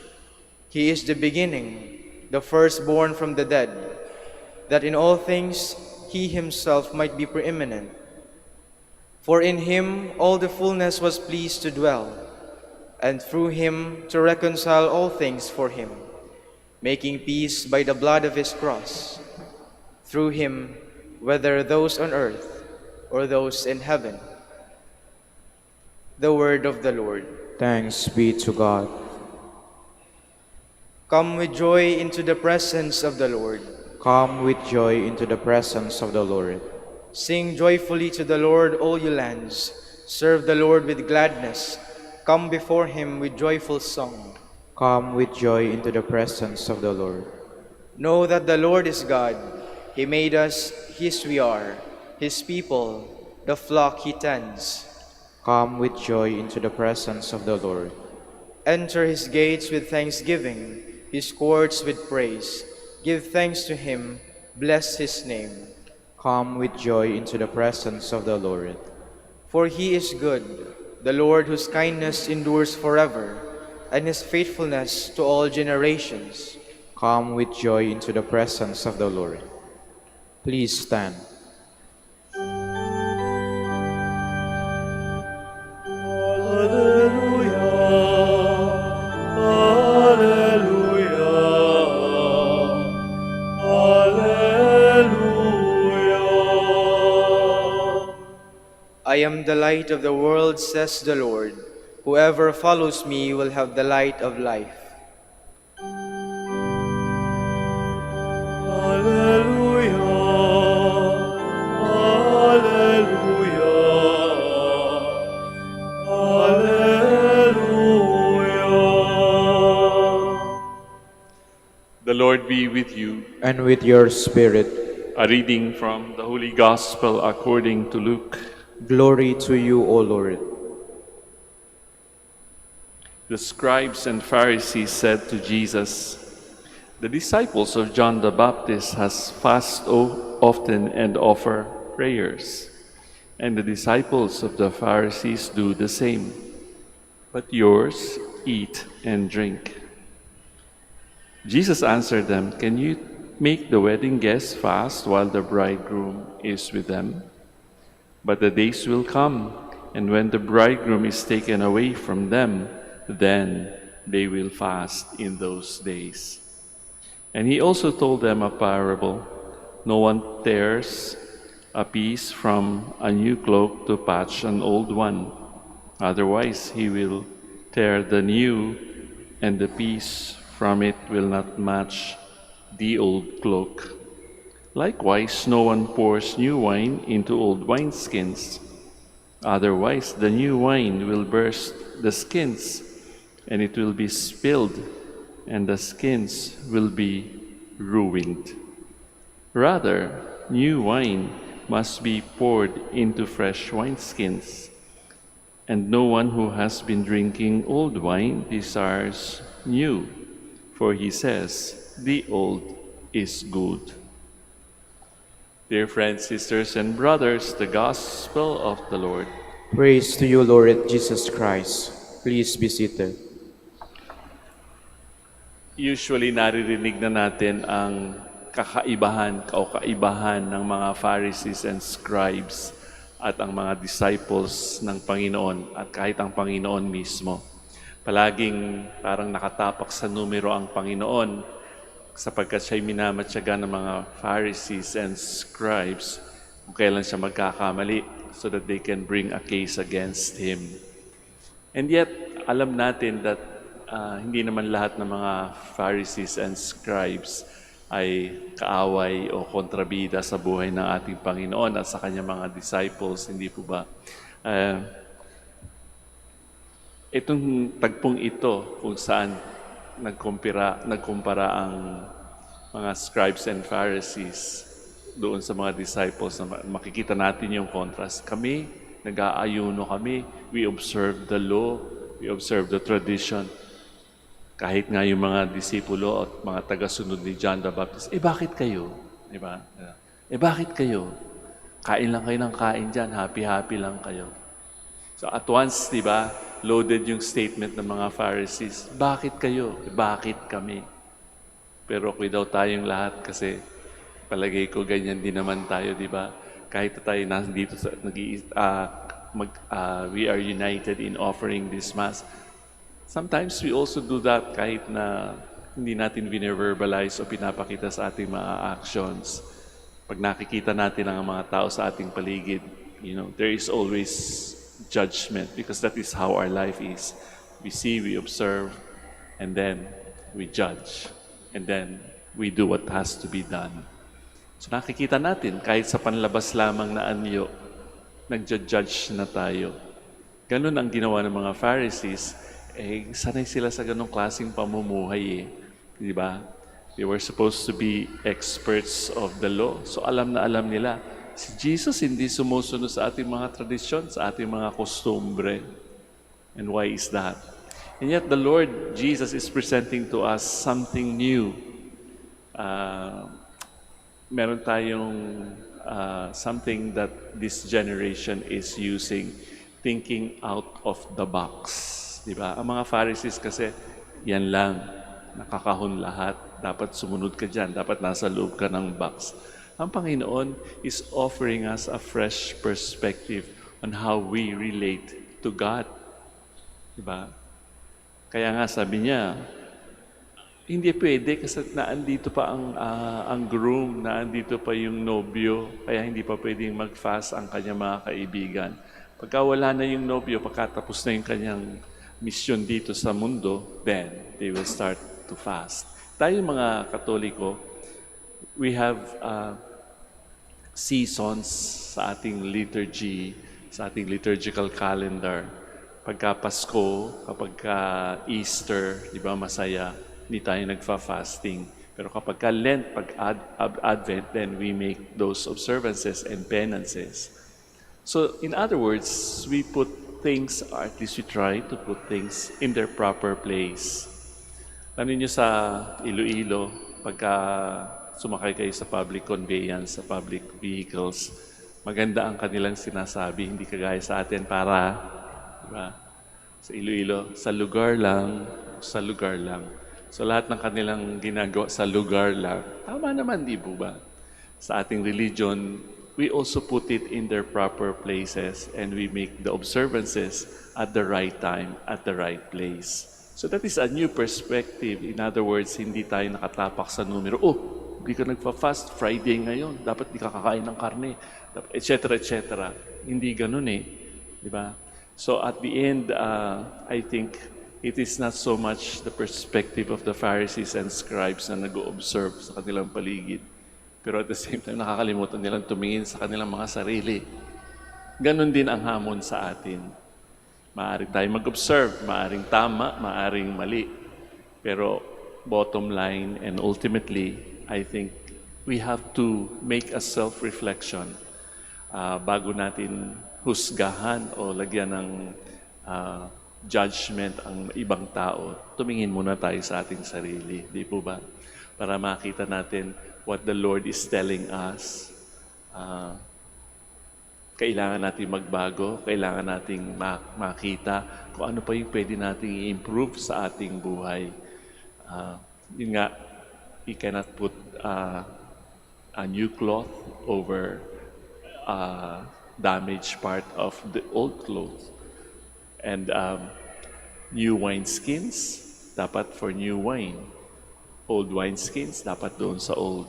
He is the beginning, the firstborn from the dead, that in all things he himself might be preeminent. For in him all the fullness was pleased to dwell, and through him to reconcile all things for him, making peace by the blood of his cross. Through him, whether those on earth or those in heaven. The word of the Lord. Thanks be to God. Come with joy into the presence of the Lord. Come with joy into the presence of the Lord. Sing joyfully to the Lord, all you lands. Serve the Lord with gladness. Come before him with joyful song. Come with joy into the presence of the Lord. Know that the Lord is God. He made us, his we are, his people, the flock he tends. Come with joy into the presence of the Lord. Enter his gates with thanksgiving, his courts with praise. Give thanks to him, bless his name. Come with joy into the presence of the Lord. For he is good, the Lord whose kindness endures forever, and his faithfulness to all generations. Come with joy into the presence of the Lord. Please stand. I am the light of the world, says the Lord. Whoever follows me will have the light of life. The Lord be with you. And with your spirit. A reading from the Holy Gospel according to Luke. Glory to you, O Lord. The scribes and Pharisees said to Jesus, "The disciples of John the Baptist has fast often and offer prayers, and the disciples of the Pharisees do the same. But yours eat and drink." Jesus answered them, "Can you make the wedding guests fast while the bridegroom is with them? But the days will come, and when the bridegroom is taken away from them, then they will fast in those days." And he also told them a parable. No one tears a piece from a new cloak to patch an old one. Otherwise, he will tear the new, and the piece from it will not match the old cloak. Likewise, no one pours new wine into old wineskins. Otherwise, the new wine will burst the skins, and it will be spilled, and the skins will be ruined. Rather, new wine must be poured into fresh wineskins, And no one who has been drinking old wine desires new, for he says, the old is good. Dear friends, sisters, and brothers, the Gospel of the Lord. Praise to you, Lord Jesus Christ. Please be seated. Usually naririnig na natin ang kaibahan ng mga Pharisees and scribes at ang mga disciples ng Panginoon at kahit ang Panginoon mismo. Palaging parang nakatapak sa numero ang Panginoon sapagkat siya'y minamatyaga ng mga Pharisees and scribes kung kailan siya magkakamali so that they can bring a case against Him. And yet, alam natin that hindi naman lahat ng mga Pharisees and scribes ay kaaway o kontrabida sa buhay ng ating Panginoon at sa kanyang mga disciples, hindi po ba? Itong tagpong ito kung saan nagkumpara ang mga scribes and Pharisees doon sa mga disciples, na makikita natin yung contrast. Kami, nag-aayuno kami, we observe the law, we observe the tradition. Kahit nga yung mga disipulo at mga tagasunod ni John the Baptist, bakit kayo? Diba? Bakit kayo? Kain lang kayo ng kain dyan, happy-happy lang kayo. So at once, diba, loaded yung statement ng mga Pharisees, bakit kayo? Bakit kami? Pero okay daw tayong lahat kasi palagay ko ganyan din naman tayo, diba? Kahit tayo nandito sa, we are united in offering this Mass. Sometimes we also do that kahit na hindi natin bine-verbalize o pinapakita sa ating mga actions. Pag nakikita natin ang mga tao sa ating paligid, there is always judgment because that is how our life is. We see, we observe, and then we judge. And then we do what has to be done. So nakikita natin, kahit sa panlabas lamang na anyo, nagja-judge na tayo. Ganun ang ginawa ng mga Pharisees. Sanay sila sa ganong klaseng pamumuhay di ba? They were supposed to be experts of the law. So alam na alam nila. Si Jesus hindi sumusunod sa ating mga tradisyon, sa ating mga kostumbre. And why is that? And yet the Lord Jesus is presenting to us something new. Meron tayong something that this generation is using, thinking out of the box. Diba? Ang mga Pharisees kasi, yan lang, nakakahon lahat. Dapat sumunod ka dyan, dapat nasa loob ka ng box. Ang Panginoon is offering us a fresh perspective on how we relate to God. Diba? Kaya nga sabi niya, hindi pwede kasi naandito pa ang groom, naandito pa yung nobyo, kaya hindi pa pwedeng mag-fast ang kanyang mga kaibigan. Pagka wala na yung nobyo, pagkatapos na yung kanyang mission dito sa mundo, then they will start to fast. Tayo mga Katoliko, we have seasons sa ating liturgy, sa ating liturgical calendar. Pagka Pasko, kapagka Easter, di ba masaya, hindi tayo nagfa-fasting. Pero kapag Lent, pag Advent, then we make those observances and penances. So, in other words, we put things, or at least we try to put things in their proper place. Alam niyo sa Iloilo, pagka sumakay kayo sa public conveyance, sa public vehicles, maganda ang kanilang sinasabi, hindi kagaya sa atin para, diba? Sa Iloilo, sa lugar lang, sa lugar lang. So lahat ng kanilang ginagawa sa lugar lang, tama naman, di po ba? Sa ating religion, we also put it in their proper places and we make the observances at the right time, at the right place. So that is a new perspective. In other words, hindi tayo nakatapak sa numero. Hindi ka nagpa-fast, Friday ngayon, dapat di ka kakain ng karne, etc., etc. Hindi ganun di ba? So at the end, I think it is not so much the perspective of the Pharisees and scribes na nag-observe sa kanilang paligid. Pero at the same time, nakakalimutan nilang tumingin sa kanilang mga sarili. Ganon din ang hamon sa atin. Maaring tayo mag-observe, maaring tama, maaring mali. Pero bottom line and ultimately, I think we have to make a self-reflection bago natin husgahan o lagyan ng judgment ang ibang tao, tumingin muna tayo sa ating sarili, di po ba? Para makita natin what the Lord is telling us. Kailangan natin magbago, kailangan nating makita kung ano pa yung pwede nating i-improve sa ating buhay. Yun nga, we cannot put a new cloth over damaged part of the old clothes. And new wineskins, dapat for new wine. Old wineskins, dapat doon sa old.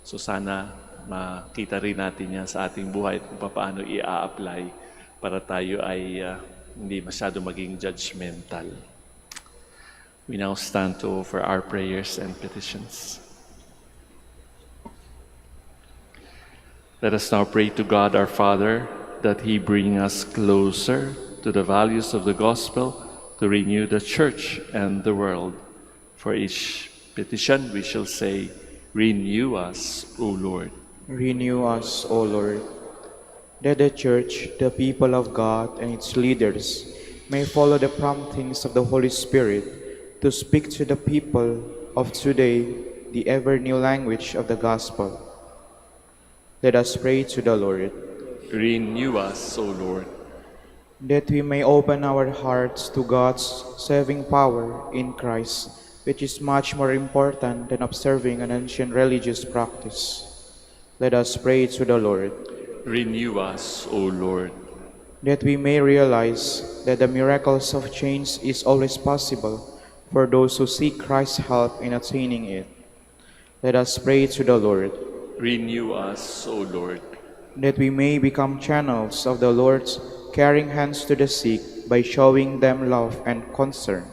So sana makita rin natin yan sa ating buhay kung paano i-apply para tayo ay hindi masyado maging judgmental. We now stand to offer our prayers and petitions. Let us now pray to God our Father that He bring us closer to the values of the gospel to renew the church and the world. For each petition we shall say, renew us, O Lord. Renew us, O Lord. That the Church, the people of God, and its leaders may follow the promptings of the Holy Spirit to speak to the people of today the ever new language of the gospel. Let us pray to the Lord. Renew us, O Lord. That we may open our hearts to God's saving power in Christ, which is much more important than observing an ancient religious practice. Let us pray to the Lord. Renew us, O Lord. That we may realize that the miracles of change is always possible for those who seek Christ's help in attaining it. Let us pray to the Lord. Renew us, O Lord. That we may become channels of the Lord's caring hands to the sick by showing them love and concern.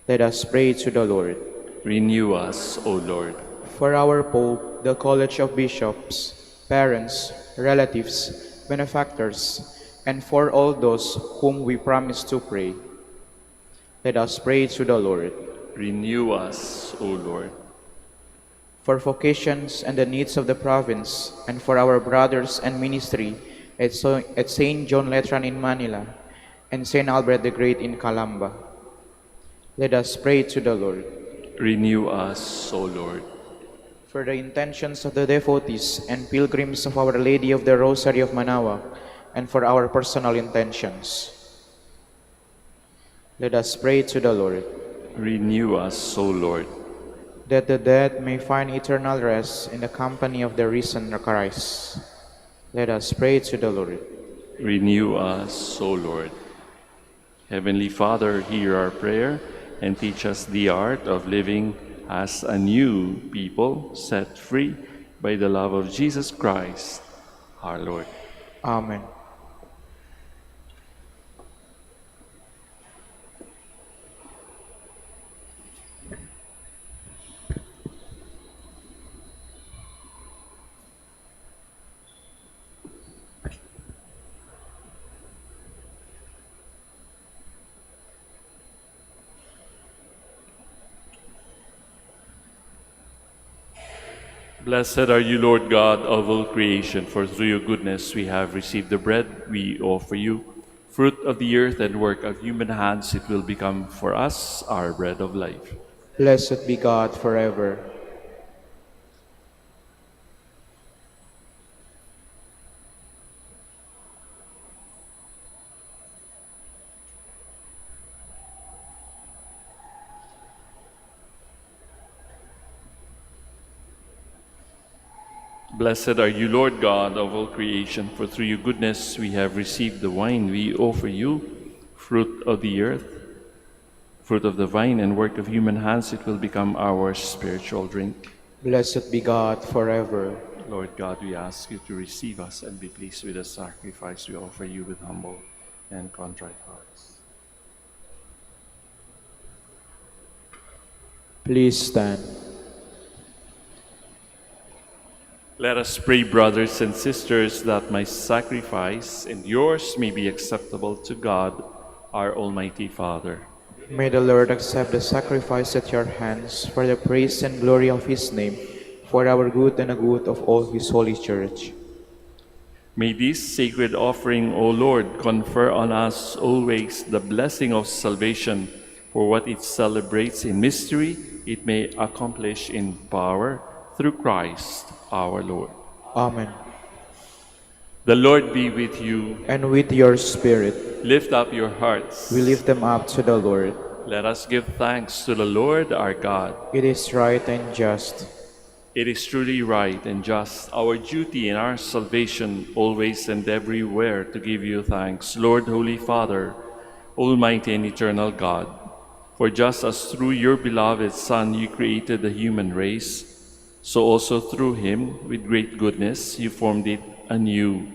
Let us pray to the Lord. Renew us, O Lord. For our Pope, the College of Bishops, parents, relatives, benefactors, and for all those whom we promise to pray, let us pray to the Lord. Renew us, O Lord. For vocations and the needs of the province, and for our brothers and ministry at St. John Letran in Manila and St. Albert the Great in Calamba, let us pray to the Lord. Renew us, O Lord. For the intentions of the devotees and pilgrims of Our Lady of the Rosary of Manaoag, and for our personal intentions, let us pray to the Lord. Renew us, O Lord. That the dead may find eternal rest in the company of the risen Christ, let us pray to the Lord. Renew us, O Lord. Heavenly Father, hear our prayer and teach us the art of living as a new people set free by the love of Jesus Christ, our Lord. Amen. Blessed are you, Lord God of all creation, for through your goodness we have received the bread we offer you. Fruit of the earth and work of human hands, it will become for us our bread of life. Blessed be God forever. Blessed are you, Lord God of all creation, for through your goodness we have received the wine we offer you, fruit of the earth, fruit of the vine and work of human hands, it will become our spiritual drink. Blessed be God forever. Lord God, we ask you to receive us and be pleased with the sacrifice we offer you with humble and contrite hearts. Please stand. Let us pray, brothers and sisters, that my sacrifice and yours may be acceptable to God, our Almighty Father. May the Lord accept the sacrifice at your hands for the praise and glory of his name, for our good and the good of all his holy church. May this sacred offering, O Lord, confer on us always the blessing of salvation, for what it celebrates in mystery, it may accomplish in power through Christ our Lord. Amen. The Lord be with you. And with your spirit, Lift up your hearts. we lift them up to the Lord. Let us give thanks to the Lord our God. It is right and just. It is truly right and just, our duty and our salvation, always and everywhere to give you thanks, Lord, Holy Father, Almighty and eternal God. For just as through your beloved Son you created the human race, so also through him, with great goodness, you formed it anew.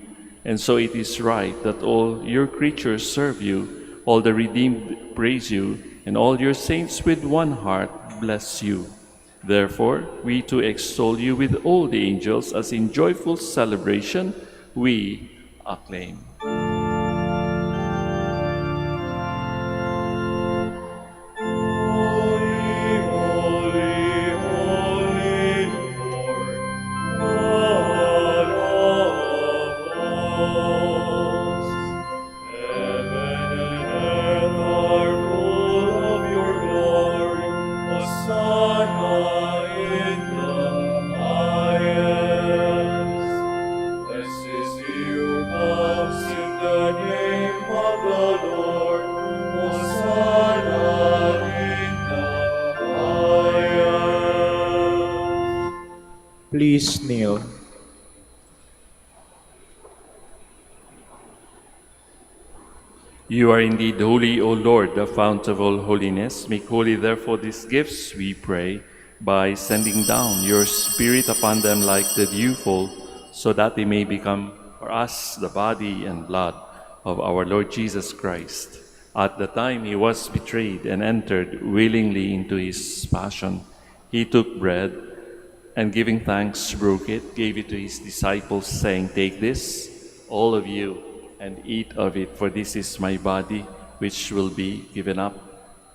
And so it is right that all your creatures serve you, all the redeemed praise you, and all your saints with one heart bless you. Therefore, we too extol you with all the angels, as in joyful celebration we acclaim. Please kneel. You are indeed holy, O Lord, the fount of all holiness. Make holy, therefore, these gifts, we pray, by sending down your Spirit upon them like the dewfall, so that they may become for us the body and blood of our Lord Jesus Christ. At the time he was betrayed and entered willingly into his passion, he took bread, and giving thanks, broke it, gave it to his disciples, saying, "Take this, all of you, and eat of it, for this is my body, which will be given up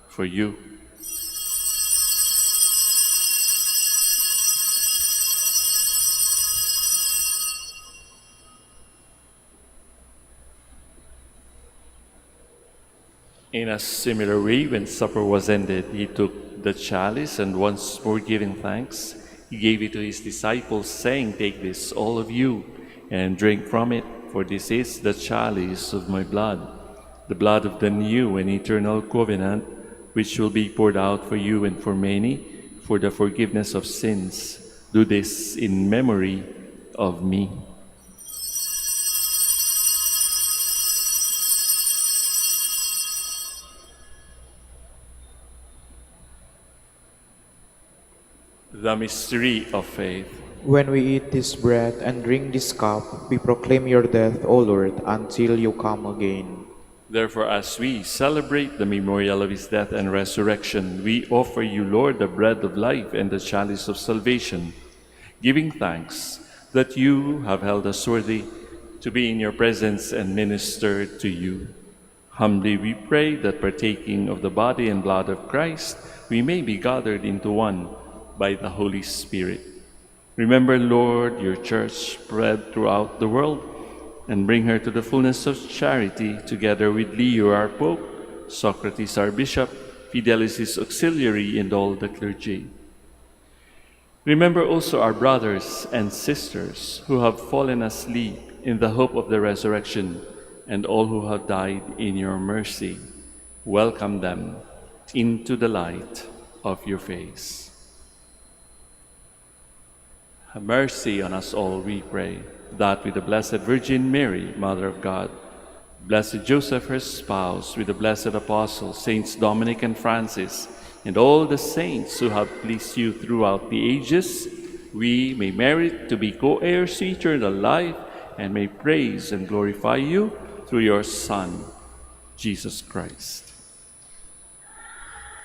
for you." In a similar way, when supper was ended, he took the chalice, and once more giving thanks, he gave it to his disciples, saying, "Take this, all of you, and drink from it, for this is the chalice of my blood, the blood of the new and eternal covenant, which will be poured out for you and for many for the forgiveness of sins. Do this in memory of me." The mystery of faith. When we eat this bread and drink this cup, we proclaim your death, O Lord, until you come again. Therefore, as we celebrate the memorial of his death and resurrection, we offer you, Lord, the bread of life and the chalice of salvation, giving thanks that you have held us worthy to be in your presence and minister to you. Humbly we pray that, partaking of the body and blood of Christ, we may be gathered into one by the Holy Spirit. Remember, Lord, your church spread throughout the world, and bring her to the fullness of charity, together with Leo, our Pope, Socrates, our Bishop, Fidelis, his auxiliary, and all the clergy. Remember also our brothers and sisters who have fallen asleep in the hope of the resurrection, and all who have died in your mercy. Welcome them into the light of your face. Have mercy on us all, we pray, that with the Blessed Virgin Mary, Mother of God, Blessed Joseph, her spouse, with the blessed apostles, Saints Dominic and Francis, and all the saints who have pleased you throughout the ages, we may merit to be co-heirs to eternal life, and may praise and glorify you through your Son, Jesus Christ.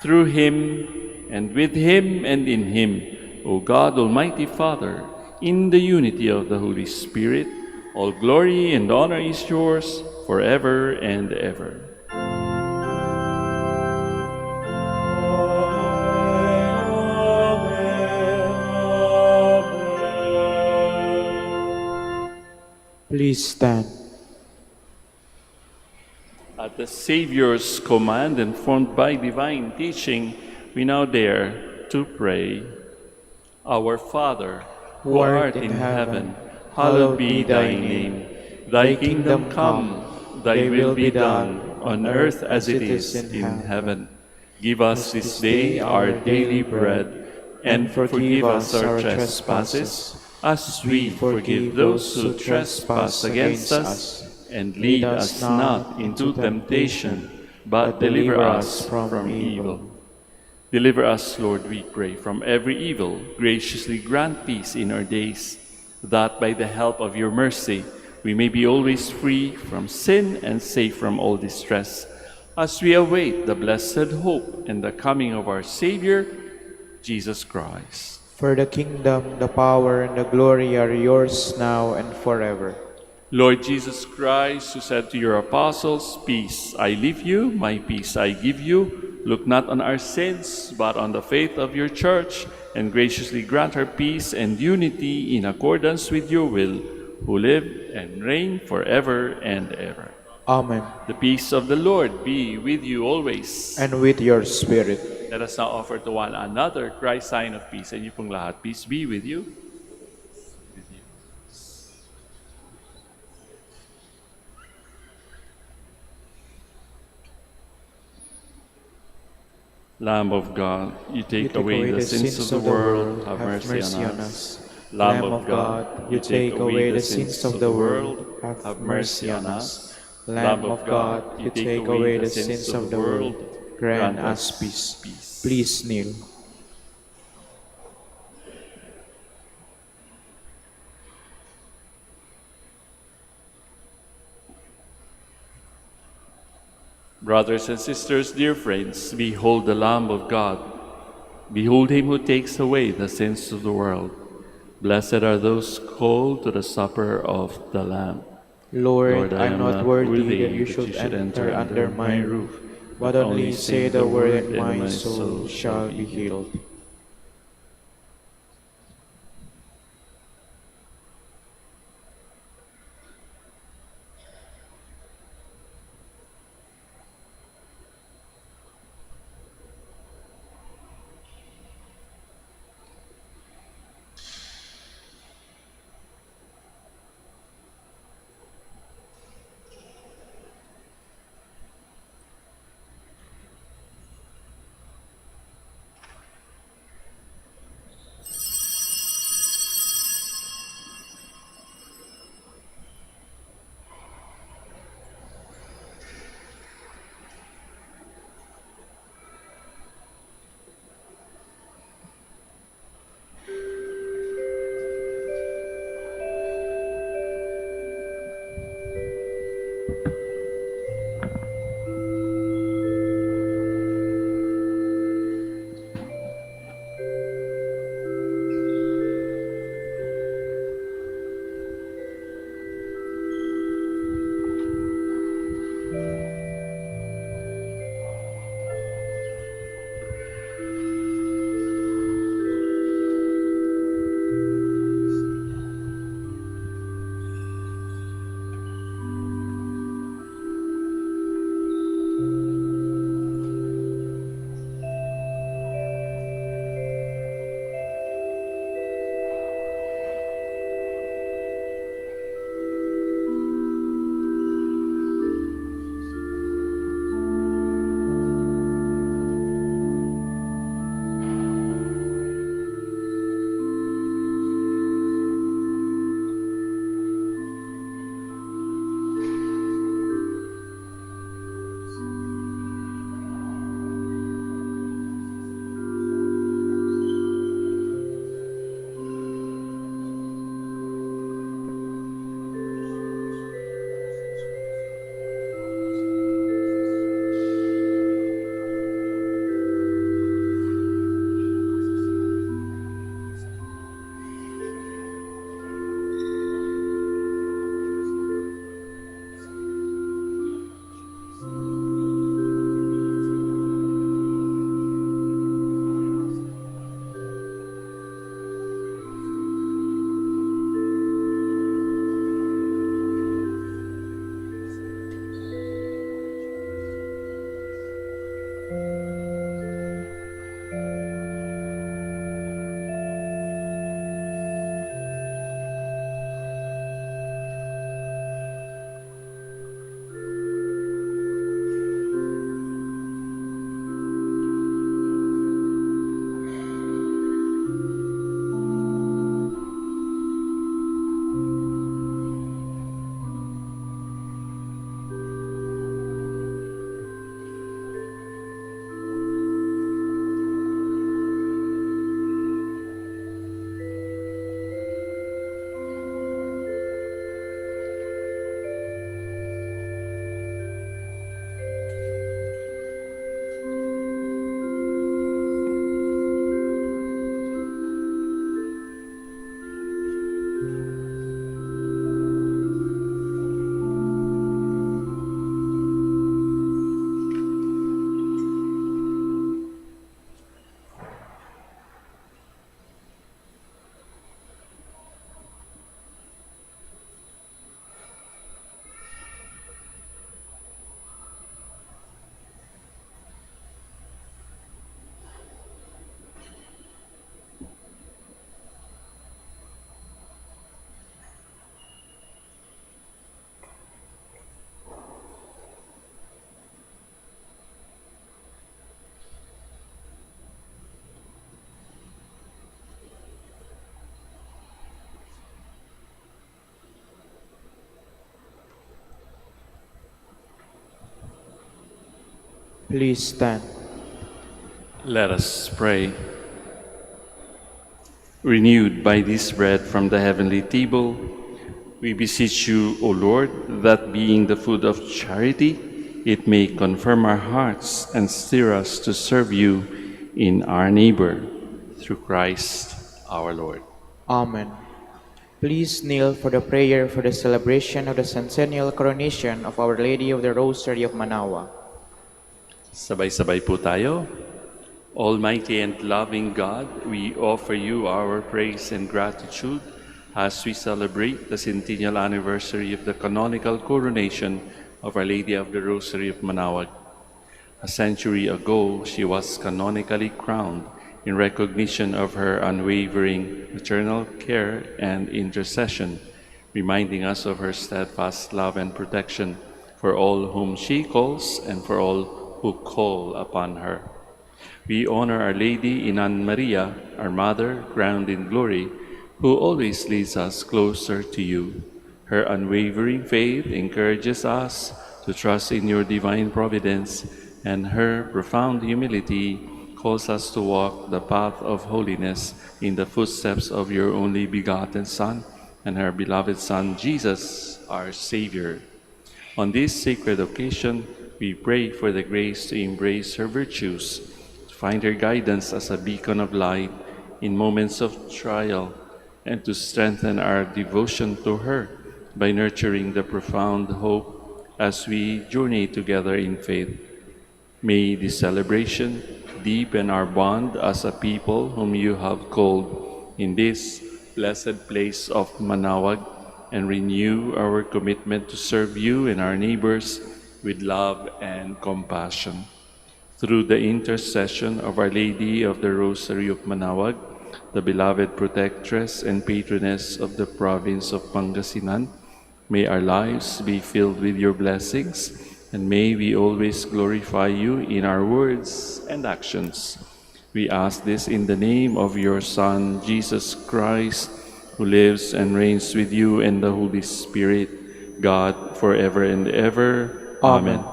Through him, and with him, and in him, O God, Almighty Father, in the unity of the Holy Spirit, all glory and honor is yours forever and ever. Please stand. At the Savior's command and formed by divine teaching, we now dare to pray. Our Father, who art in heaven, hallowed be thy name. Thy kingdom come, thy will be done, on earth as it is in heaven. Give us this day our daily bread, and forgive us our trespasses, as we forgive those who trespass against us. And lead us not into temptation, but deliver us from evil. Deliver us, Lord, we pray, from every evil. Graciously grant peace in our days, that by the help of your mercy we may be always free from sin and safe from all distress, as we await the blessed hope and the coming of our Savior, Jesus Christ. For the kingdom, the power, and the glory are yours now and forever. Lord Jesus Christ, who said to your apostles, "Peace I leave you, my peace I give you," look not on our sins, but on the faith of your church, and graciously grant her peace and unity in accordance with your will, who live and reign forever and ever. Amen. The peace of the Lord be with you always. And with your spirit. Let us now offer to one another Christ's sign of peace. And you pong lahat, peace be with you. Lamb of God, you take away the sins of the world, have mercy on us. Lamb of God, you take away the sins of the world, have mercy on us. Lamb of God, you take away the sins of the world, grant us peace. Please kneel. Brothers and sisters, dear friends, behold the Lamb of God. Behold him who takes away the sins of the world. Blessed are those called to the supper of the Lamb. Lord, I am not worthy that you should enter under my roof, but only say the word and my soul shall be healed. Please stand. Let us pray. Renewed by this bread from the heavenly table, we beseech you, O Lord, that being the food of charity, it may confirm our hearts and stir us to serve you in our neighbor. Through Christ our Lord. Amen. Please kneel for the prayer for the celebration of the Centennial coronation of Our Lady of the Rosary of Manaoag. Sabay-sabay po tayo. Almighty and loving God, we offer you our praise and gratitude as we celebrate the centennial anniversary of the canonical coronation of Our Lady of the Rosary of Manaoag. A century ago, she was canonically crowned in recognition of her unwavering maternal care and intercession, reminding us of her steadfast love and protection for all whom she calls and for all who call upon her. We honor Our Lady in Maria, our Mother, crowned in glory, who always leads us closer to you. Her unwavering faith encourages us to trust in your divine providence, and her profound humility calls us to walk the path of holiness in the footsteps of your only begotten Son and her beloved Son, Jesus, our Savior. On this sacred occasion, we pray for the grace to embrace her virtues, to find her guidance as a beacon of light in moments of trial, and to strengthen our devotion to her by nurturing the profound hope as we journey together in faith. May this celebration deepen our bond as a people whom you have called in this blessed place of Manaoag, and renew our commitment to serve you and our neighbors with love and compassion. Through the intercession of Our Lady of the Rosary of Manaoag, the beloved protectress and patroness of the province of Pangasinan, may our lives be filled with your blessings, and may we always glorify you in our words and actions. We ask this in the name of your Son, Jesus Christ, who lives and reigns with you and the Holy Spirit, God, forever and ever. Amen.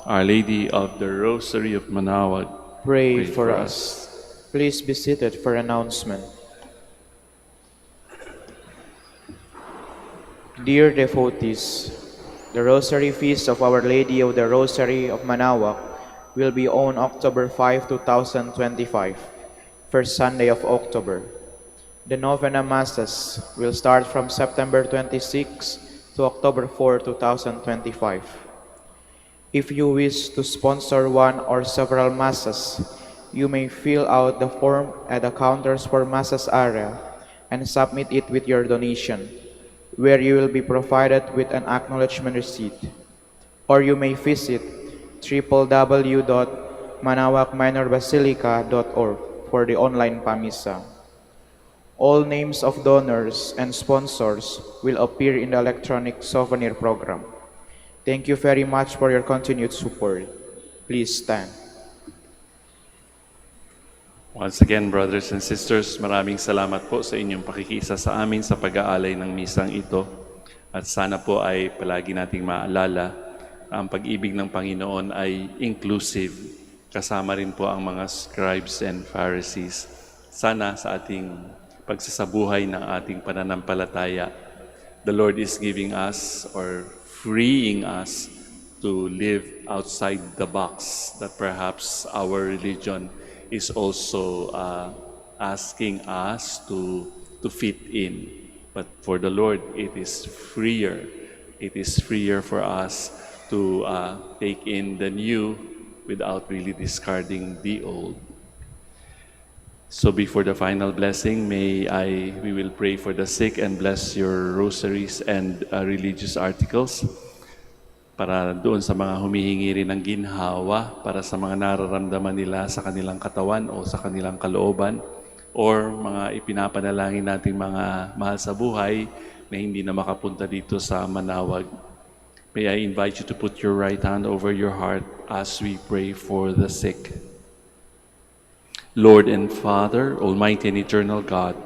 Our Lady of the Rosary of Manaoag, Pray for us. Please be seated for announcement. Dear devotees, the Rosary Feast of Our Lady of the Rosary of Manaoag will be on October 5, 2025, first Sunday of October. The Novena Masses will start from September 26 to October 4, 2025. If you wish to sponsor one or several Masses, you may fill out the form at the counters for Masses area and submit it with your donation, where you will be provided with an acknowledgement receipt. Or you may visit www.manaoagminorbasilica.org for the online Pamisa. All names of donors and sponsors will appear in the electronic souvenir program. Thank you very much for your continued support. Please stand. Once again, brothers and sisters, maraming salamat po sa inyong pakikisa sa amin sa pag-aalay ng misang ito. At sana po ay palagi nating maalala na ang pag-ibig ng Panginoon ay inclusive. Kasama rin po ang mga scribes and Pharisees. Sana sa ating pagsasabuhay ng ating pananampalataya, the Lord is giving us or freeing us to live outside the box that perhaps our religion is also asking us to fit in. But for the Lord, it is freer. It is freer for us to take in the new without really discarding the old. So before the final blessing, we will pray for the sick and bless your rosaries and religious articles para doon sa mga humihingi rin ng ginhawa para sa mga nararamdaman nila sa kanilang katawan o sa kanilang kalooban, or mga ipinapanalangin nating mga mahal sa buhay na hindi na makapunta dito sa Manaoag. May I invite you to put your right hand over your heart as we pray for the sick. Lord and Father, Almighty and Eternal God,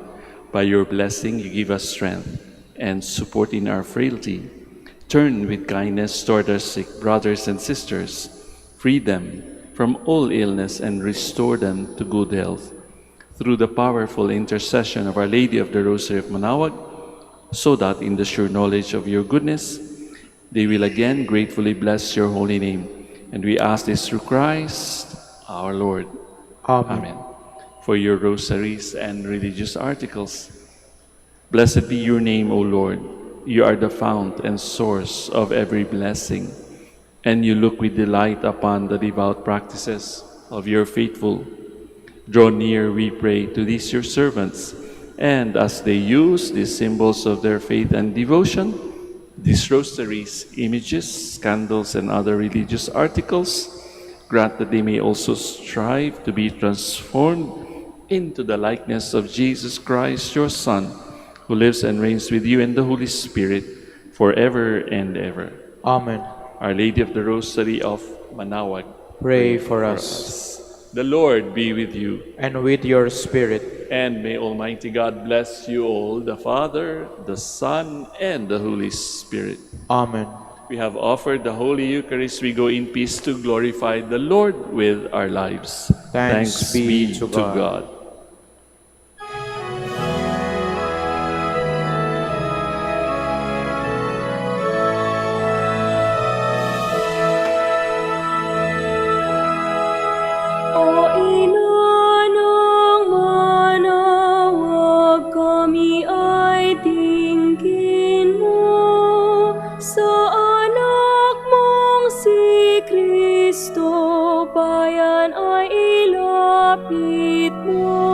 by your blessing you give us strength and support in our frailty. Turn with kindness toward our sick brothers and sisters. Free them from all illness and restore them to good health. Through the powerful intercession of Our Lady of the Rosary of Manaoag, so that in the sure knowledge of your goodness, they will again gratefully bless your holy name. And we ask this through Christ our Lord. Amen. For your rosaries and religious articles, blessed be your name, O Lord. You are the fount and source of every blessing, and you look with delight upon the devout practices of your faithful. Draw near, we pray, to these your servants, and as they use these symbols of their faith and devotion, these rosaries, images, candles, and other religious articles, grant that they may also strive to be transformed into the likeness of Jesus Christ, your Son, who lives and reigns with you in the Holy Spirit, forever and ever. Amen. Our Lady of the Rosary of Manaoag, Pray for us. The Lord be with you, And with your spirit. and may Almighty God bless you all, the Father, the Son, and the Holy Spirit. Amen. We have offered the Holy Eucharist. We go in peace to glorify the Lord with our lives. Thanks be to God. O Inanang Manaoag, kami ay dinggin mo. Sa anak mong si Kristo, bayan ay ilapit mo.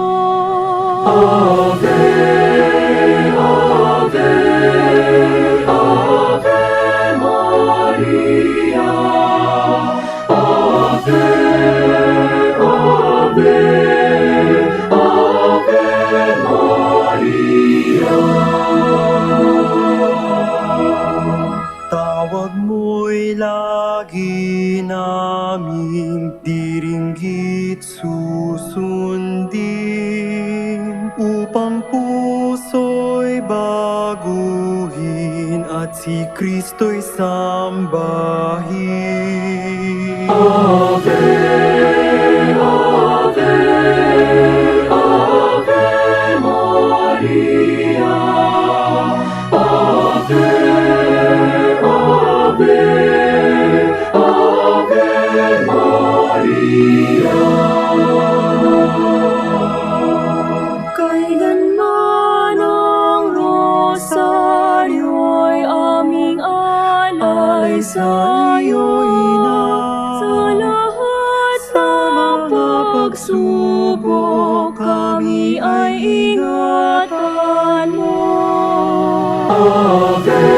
Ave, Ave, Ave Maria. Ave, Ave, Ave Maria. Tawag mo'y lagi naming diringgit susundin, upang puso'y baguhin at si Kristo'y sambahin. Ave, Ave, Ave Maria. Ave, Ave, Ave Maria. Kailanman ang rosaryo'y aming alay sa iyo, Ina. Sa lahat ng pagsubok, kami ay ingatan mo. Ave,